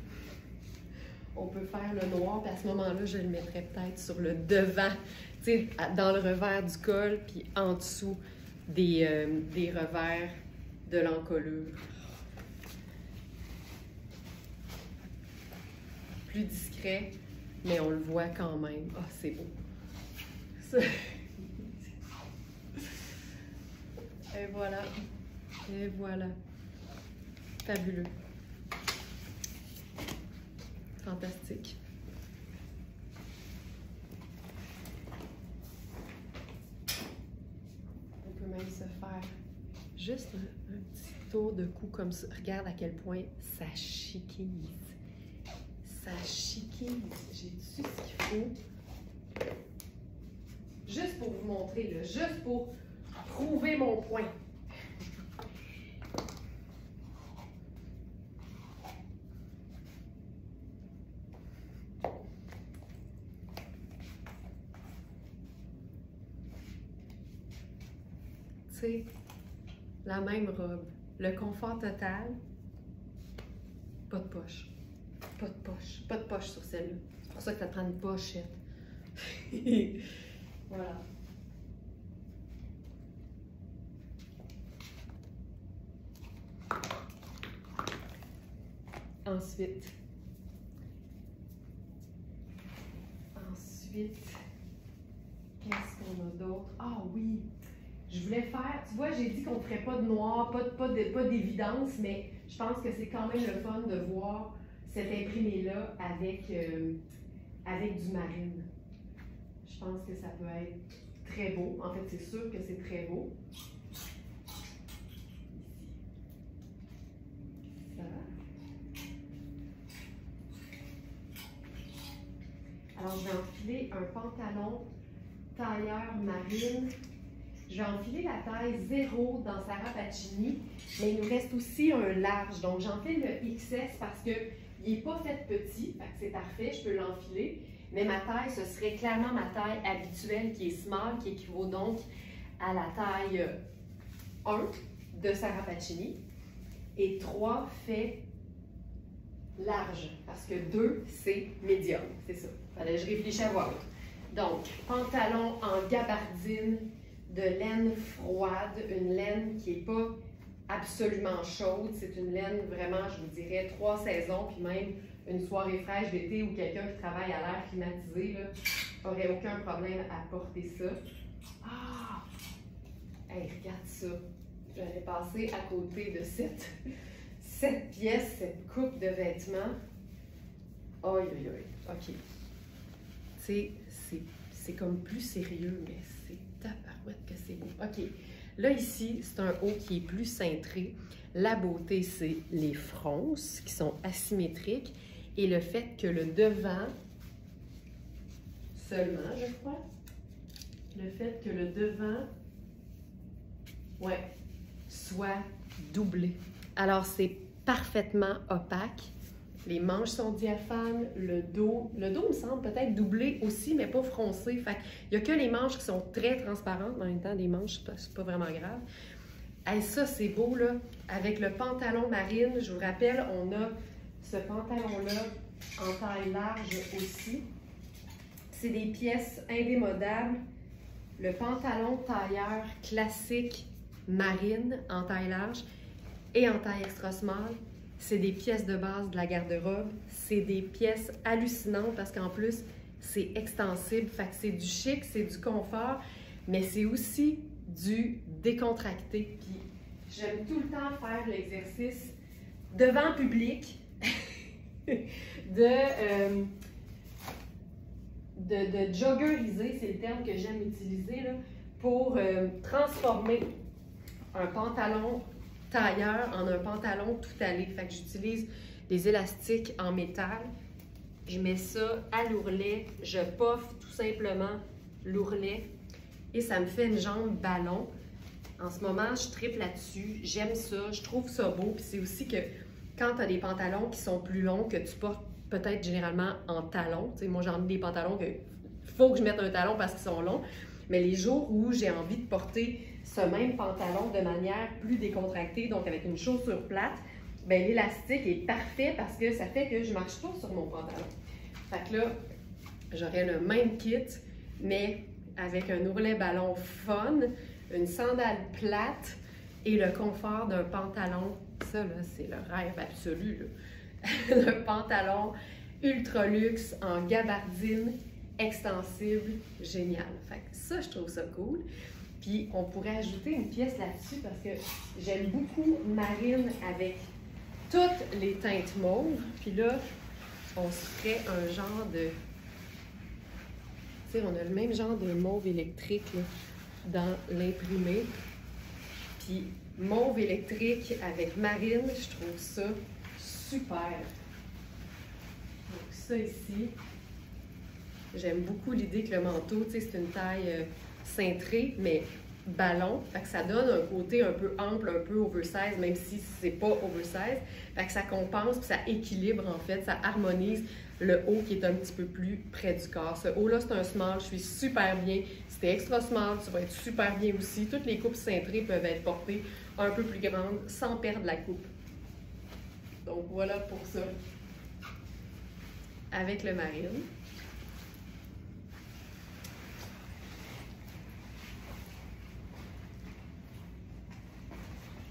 On peut faire le noir, puis à ce moment-là, je le mettrais peut-être sur le devant, tu sais, dans le revers du col, puis en dessous des revers de l'encolure. Plus discret, mais on le voit quand même. Ah, c'est beau. Ça... Et voilà. Et voilà. Fabuleux. Fantastique. On peut même se faire juste un petit tour de cou comme ça. Regarde à quel point ça chiquise. Ça chiquise. J'ai-tu ce qu'il faut? Juste pour vous montrer, là, juste pour prouver mon point. Tu sais, la même robe, le confort total, pas de poche. Pas de poche. Pas de poche sur celle-là. C'est pour ça que ça prend une pochette. Voilà. Ensuite, qu'est-ce qu'on a d'autre? Ah oui! Je voulais faire, tu vois, j'ai dit qu'on ne ferait pas de noir, pas d'évidence, mais je pense que c'est quand même le fun de voir cet imprimé-là avec du marine. Je pense que ça peut être très beau. En fait, c'est sûr que c'est très beau. Ça. Alors, je vais enfiler un pantalon tailleur marine. Je vais enfiler la taille 0 dans Sarah Pacini, mais il nous reste aussi un large. Donc, j'enfile le XS parce qu'il n'est pas fait petit, c'est parfait, je peux l'enfiler. Mais ma taille, ce serait clairement ma taille habituelle qui est small, qui équivaut donc à la taille 1 de Sarah Pacini. Et 3 fait large, parce que 2, c'est médium, c'est ça. Fallait que je réfléchisse à voix haute. Donc, pantalon en gabardine de laine froide, une laine qui n'est pas absolument chaude. C'est une laine vraiment, je vous dirais, 3 saisons, puis même une soirée fraîche d'été où quelqu'un qui travaille à l'air climatisé n'aurait aucun problème à porter ça. Ah! Hey, regarde ça! J'allais passer à côté de cette pièce, cette coupe de vêtements. Aïe, aïe, aïe. OK. C'est comme plus sérieux, mais c'est tabarouette que c'est beau. OK. Là, ici, c'est un haut qui est plus cintré. La beauté, c'est les fronces qui sont asymétriques et le fait que le devant, seulement, je crois, le fait que le devant, ouais, soit doublé. Alors, c'est parfaitement opaque. Les manches sont diaphanes, le dos me semble peut-être doublé aussi, mais pas froncé. Fait il n'y a que les manches qui sont très transparentes. En même temps, les manches, c'est pas vraiment grave. Hey, ça, c'est beau, là. Avec le pantalon marine, je vous rappelle, on a ce pantalon-là en taille large aussi. C'est des pièces indémodables. Le pantalon tailleur classique marine en taille large et en taille extra small. C'est des pièces de base de la garde-robe. C'est des pièces hallucinantes parce qu'en plus, c'est extensible. Fait que c'est du chic, c'est du confort, mais c'est aussi du décontracté. Puis j'aime tout le temps faire l'exercice devant public de joggeriser, c'est le terme que j'aime utiliser, là, pour transformer un pantalon tailleur en un pantalon tout allé. Fait que j'utilise des élastiques en métal. Je mets ça à l'ourlet. Je poffe tout simplement l'ourlet et ça me fait une jambe ballon. En ce moment, je tripe là-dessus. J'aime ça. Je trouve ça beau. Puis c'est aussi que quand tu as des pantalons qui sont plus longs, que tu portes peut-être généralement en talons. Tu sais, moi, j'en ai des pantalons que faut que je mette un talon parce qu'ils sont longs. Mais les jours où j'ai envie de porter ce même pantalon de manière plus décontractée, donc avec une chaussure plate, bien l'élastique est parfait parce que ça fait que je ne marche pas sur mon pantalon. Fait que là, j'aurais le même kit, mais avec un ourlet ballon fun, une sandale plate et le confort d'un pantalon. Ça, là, c'est le rêve absolu, là. Un pantalon ultra luxe en gabardine extensible, génial. Fait que ça, je trouve ça cool. Puis, on pourrait ajouter une pièce là-dessus parce que j'aime beaucoup marine avec toutes les teintes mauves. Puis là, on se ferait un genre de... Tu sais, on a le même genre de mauve électrique là, dans l'imprimé. Puis, mauve électrique avec marine, je trouve ça super. Donc, ça ici... J'aime beaucoup l'idée que le manteau, tu sais, c'est une taille cintrée, mais ballon. Fait que ça donne un côté un peu ample, un peu oversize, même si c'est pas oversize. Fait que ça compense, puis ça équilibre, en fait, ça harmonise le haut qui est un petit peu plus près du corps. Ce haut-là, c'est un small, je suis super bien. Si t'es extra small, tu vas être super bien aussi. Toutes les coupes cintrées peuvent être portées un peu plus grandes sans perdre la coupe. Donc, voilà pour ça. Avec le marine.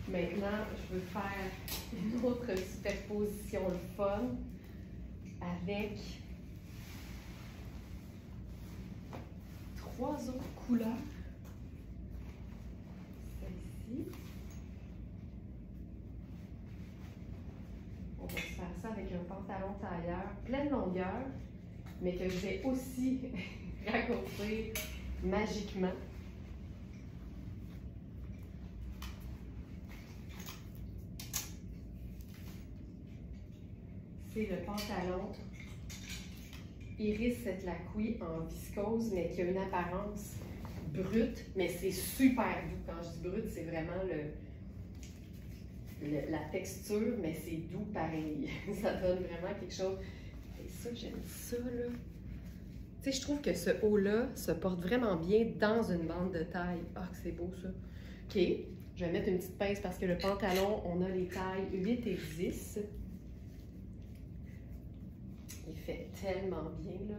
Maintenant, je veux faire une autre superposition le fun avec 3 autres couleurs. Celle-ci. On va faire ça avec un pantalon tailleur pleine longueur, mais que je vais aussi raccourcir magiquement. C'est le pantalon Iris Cette Lacouille en viscose, mais qui a une apparence brute, mais c'est super doux. Quand je dis brute, c'est vraiment la texture, mais c'est doux pareil. Ça donne vraiment quelque chose. Et ça, j'aime ça, là. Tu sais, je trouve que ce haut-là se porte vraiment bien dans une bande de taille. Ah, que c'est beau, ça. OK, je vais mettre une petite pince parce que le pantalon, on a les tailles 8 et 10. Il fait tellement bien, là.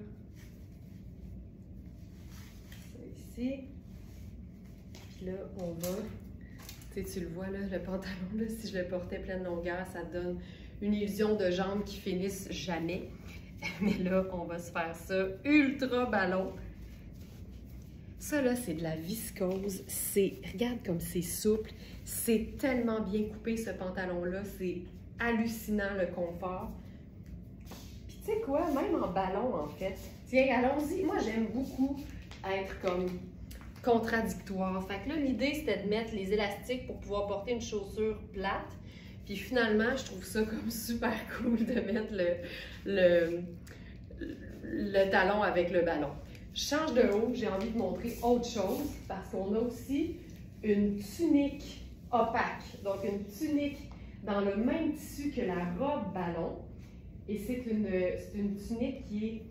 Ça ici. Puis là, on va... Tu sais, tu le vois, là, le pantalon, là, si je le portais pleine longueur, ça donne une illusion de jambes qui finissent jamais. Mais là, on va se faire ça ultra ballon. Ça, là, c'est de la viscose. Regarde comme c'est souple. C'est tellement bien coupé, ce pantalon-là. C'est hallucinant, le confort. Puis tu sais quoi? Même en ballon, en fait. Tiens, allons-y. Moi, j'aime beaucoup être comme contradictoire. Fait que là, l'idée, c'était de mettre les élastiques pour pouvoir porter une chaussure plate. Puis finalement, je trouve ça comme super cool de mettre le talon avec le ballon. Je change de haut, j'ai envie de montrer autre chose parce qu'on a aussi une tunique opaque. Donc une tunique dans le même tissu que la robe ballon. Et c'est une tunique qui est,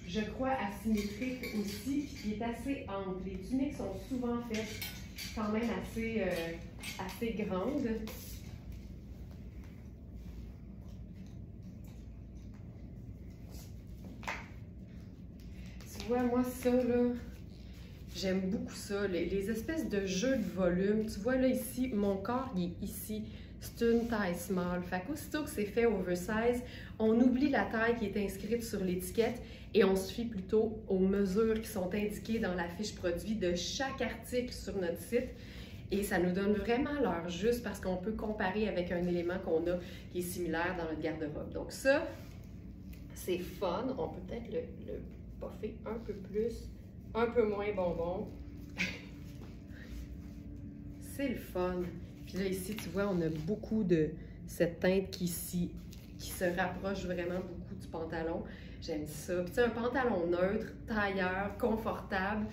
je crois, asymétrique aussi, puis qui est assez ample. Les tuniques sont souvent faites quand même assez grandes. Tu vois, moi, ça, là, j'aime beaucoup ça. Les espèces de jeux de volume. Tu vois, là, ici, mon corps, il est ici. C'est une taille small. Fait qu'aussitôt que c'est fait oversize, on oublie la taille qui est inscrite sur l'étiquette et on se fie plutôt aux mesures qui sont indiquées dans la fiche produit de chaque article sur notre site. Et ça nous donne vraiment l'heure juste parce qu'on peut comparer avec un élément qu'on a qui est similaire dans notre garde-robe. Donc ça, c'est fun. On peut peut-être le puffer un peu plus, un peu moins bonbon. C'est le fun. Puis là, ici, tu vois, on a beaucoup de cette teinte qui se rapproche vraiment beaucoup du pantalon. J'aime ça. Puis tu sais, un pantalon neutre, tailleur, confortable,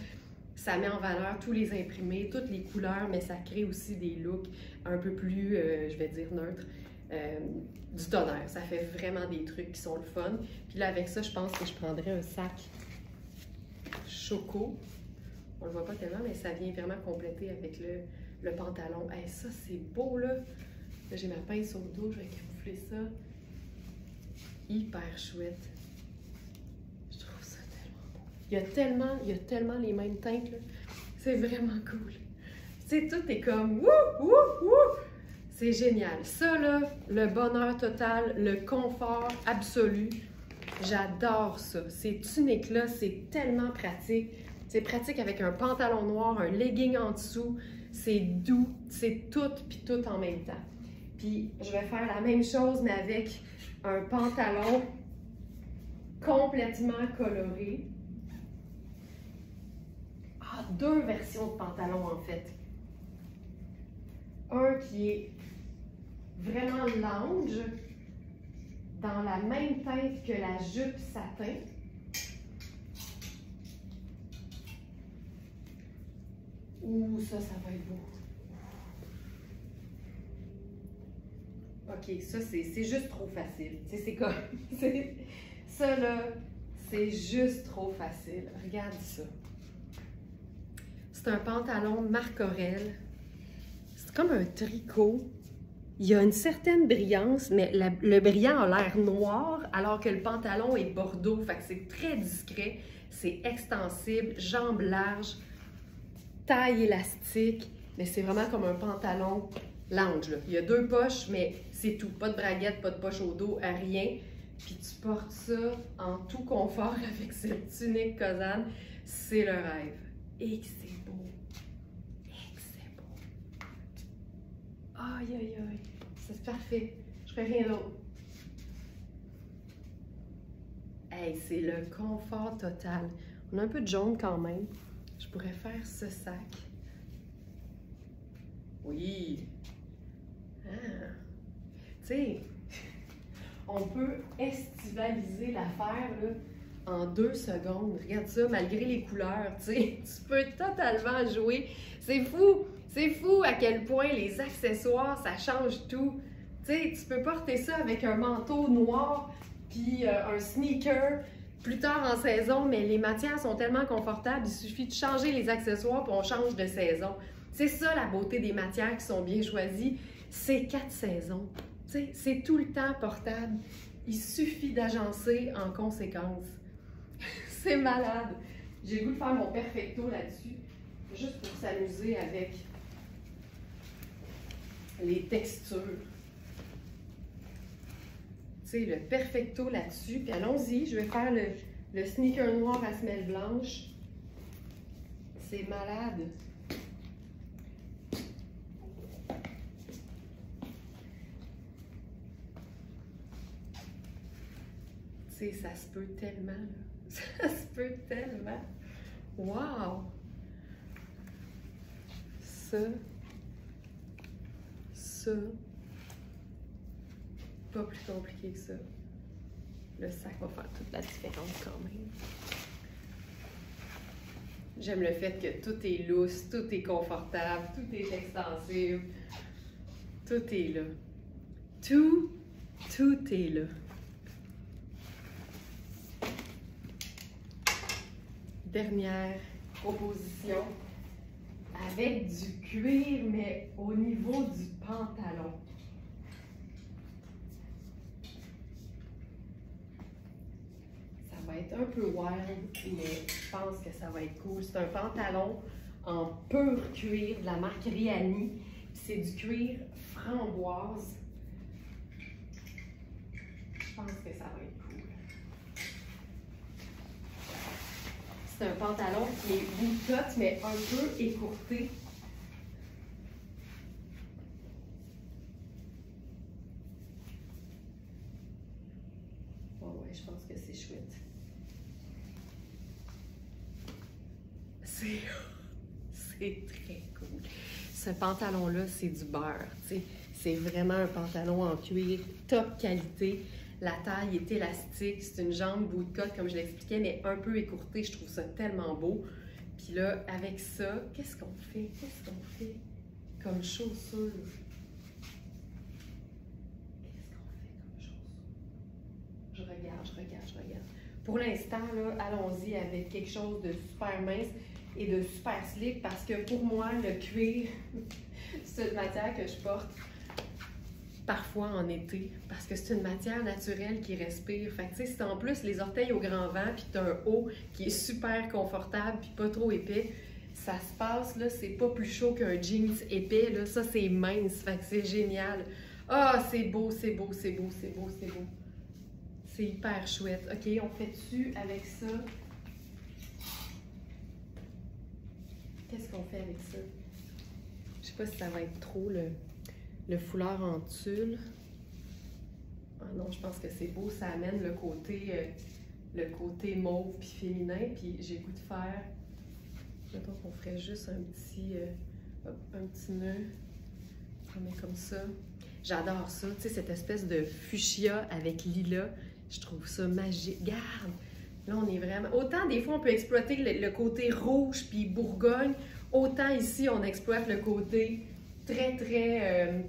ça met en valeur tous les imprimés, toutes les couleurs, mais ça crée aussi des looks un peu plus, je vais dire, neutres. Du tonnerre. Ça fait vraiment des trucs qui sont le fun. Puis là, avec ça, je pense que je prendrais un sac choco. On le voit pas tellement, mais ça vient vraiment compléter avec le pantalon. Hey, ça, c'est beau, là. Là, j'ai ma pince au dos, je vais camoufler ça. Hyper chouette. Je trouve ça tellement beau. Il y a tellement les mêmes teintes, là. C'est vraiment cool. Tu sais, tout est comme wouh, wouh, wouh. C'est génial. Ça, là, le bonheur total, le confort absolu, j'adore ça. Ces tuniques-là, c'est tellement pratique. C'est pratique avec un pantalon noir, un legging en dessous. C'est doux, c'est tout, puis tout en même temps. Puis, je vais faire la même chose, mais avec un pantalon complètement coloré. Ah, 2 versions de pantalon, en fait. Un qui est vraiment lounge, dans la même teinte que la jupe satin. Ouh, ça va être beau. OK, ça, c'est juste trop facile. Tu sais, c'est comme... Ça, là, c'est juste trop facile. Regarde ça. C'est un pantalon Marc Aurèle. C'est comme un tricot. Il y a une certaine brillance, mais le brillant a l'air noir, alors que le pantalon est bordeaux. Fait que c'est très discret, c'est extensible, jambes larges, taille élastique, mais c'est vraiment comme un pantalon lounge, là. Il y a 2 poches, mais c'est tout. Pas de braguette, pas de poche au dos, rien. Puis tu portes ça en tout confort avec cette tunique Cosane. C'est le rêve. Et que c'est beau. Et que c'est beau. Aïe, aïe, aïe. C'est parfait. Je ferais rien d'autre. Hey, c'est le confort total. On a un peu de jaune quand même. Je pourrais faire ce sac. Oui. Ah. Tu sais, on peut estivaliser l'affaire en 2 secondes. Regarde ça, malgré les couleurs, tu sais. Tu peux totalement jouer. C'est fou! C'est fou à quel point les accessoires, ça change tout. Tu sais, tu peux porter ça avec un manteau noir puis un sneaker plus tard en saison, mais les matières sont tellement confortables, il suffit de changer les accessoires puis on change de saison. C'est ça la beauté des matières qui sont bien choisies. C'est 4 saisons. Tu sais, c'est tout le temps portable. Il suffit d'agencer en conséquence. C'est malade. J'ai le goût de faire mon perfecto là-dessus, juste pour s'amuser avec les textures. Tu sais, le perfecto là-dessus. Puis allons-y, je vais faire le sneaker noir à semelle blanche. C'est malade. Tu sais, ça se peut tellement, là. Ça se peut tellement. Wow! Ça. Pas plus compliqué que ça. Le sac va faire toute la différence quand même. J'aime le fait que tout est lousse, tout est confortable, tout est extensible. Tout est là. Tout est là. Dernière proposition. Avec du cuir, mais au niveau du pantalon. Ça va être un peu wild, mais je pense que ça va être cool. C'est un pantalon en pur cuir de la marque Riani. C'est du cuir framboise. Je pense que ça va être cool. C'est un pantalon qui est bootcut, mais un peu écourté. Oh ouais, je pense que c'est chouette. C'est très cool. Ce pantalon-là, c'est du beurre. C'est vraiment un pantalon en cuir, top qualité. La taille est élastique, c'est une jambe bootcut, comme je l'expliquais, mais un peu écourtée. Je trouve ça tellement beau. Puis là, avec ça, qu'est-ce qu'on fait? Qu'est-ce qu'on fait comme chaussure? Qu'est-ce qu'on fait comme chaussure? Je regarde. Pour l'instant, là, allons-y avec quelque chose de super mince et de super slick parce que pour moi, le cuir, c'est une matière que je porte parfois en été parce que c'est une matière naturelle qui respire. Fait que tu sais, si en plus les orteils au grand vent puis t'as un haut qui est super confortable puis pas trop épais, ça se passe, là, c'est pas plus chaud qu'un jeans épais, là, ça c'est mince, fait que c'est génial. Ah, c'est beau. C'est hyper chouette. OK, on fait dessus avec ça. Qu'est-ce qu'on fait avec ça? Je sais pas si ça va être trop le foulard en tulle. Ah non, je pense que c'est beau. Ça amène le côté mauve puis féminin. Puis j'ai le goût de faire... Mettons qu'on ferait juste un petit nœud. On met comme ça. J'adore ça. Tu sais, cette espèce de fuchsia avec lilas. Je trouve ça magique. Regarde! Là, on est vraiment... Autant, des fois, on peut exploiter le côté rouge puis Bourgogne. Autant, ici, on exploite le côté très, très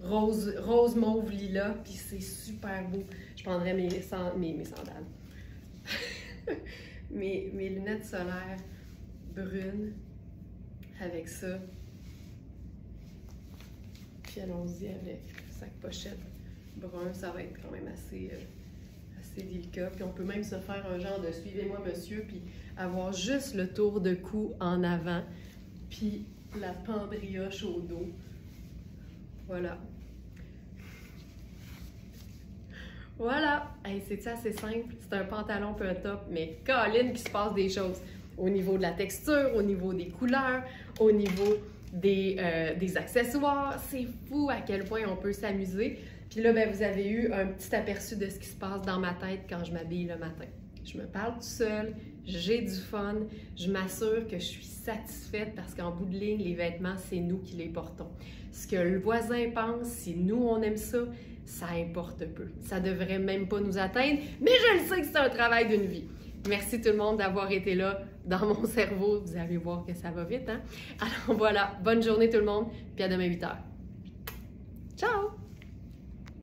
rose, mauve, lilas. Puis c'est super beau. Je prendrais mes sandales. mes lunettes solaires brunes avec ça. Puis allons-y avec sac pochette brun. Ça va être quand même assez délicat. Puis on peut même se faire un genre de suivez-moi monsieur, puis avoir juste le tour de cou en avant, puis la pendrioche au dos. Voilà. Voilà! Hey, c'est assez simple. C'est un pantalon peu un top, mais Colin, qu'il se passe des choses au niveau de la texture, au niveau des couleurs, au niveau des accessoires. C'est fou à quel point on peut s'amuser. Puis là, ben, vous avez eu un petit aperçu de ce qui se passe dans ma tête quand je m'habille le matin. Je me parle tout seul, j'ai du fun, je m'assure que je suis satisfaite parce qu'en bout de ligne, les vêtements, c'est nous qui les portons. Ce que le voisin pense, si nous, on aime ça, ça importe peu. Ça devrait même pas nous atteindre, mais je le sais que c'est un travail d'une vie. Merci tout le monde d'avoir été là dans mon cerveau. Vous allez voir que ça va vite, hein? Alors voilà, bonne journée tout le monde, puis à demain 8h. Ciao!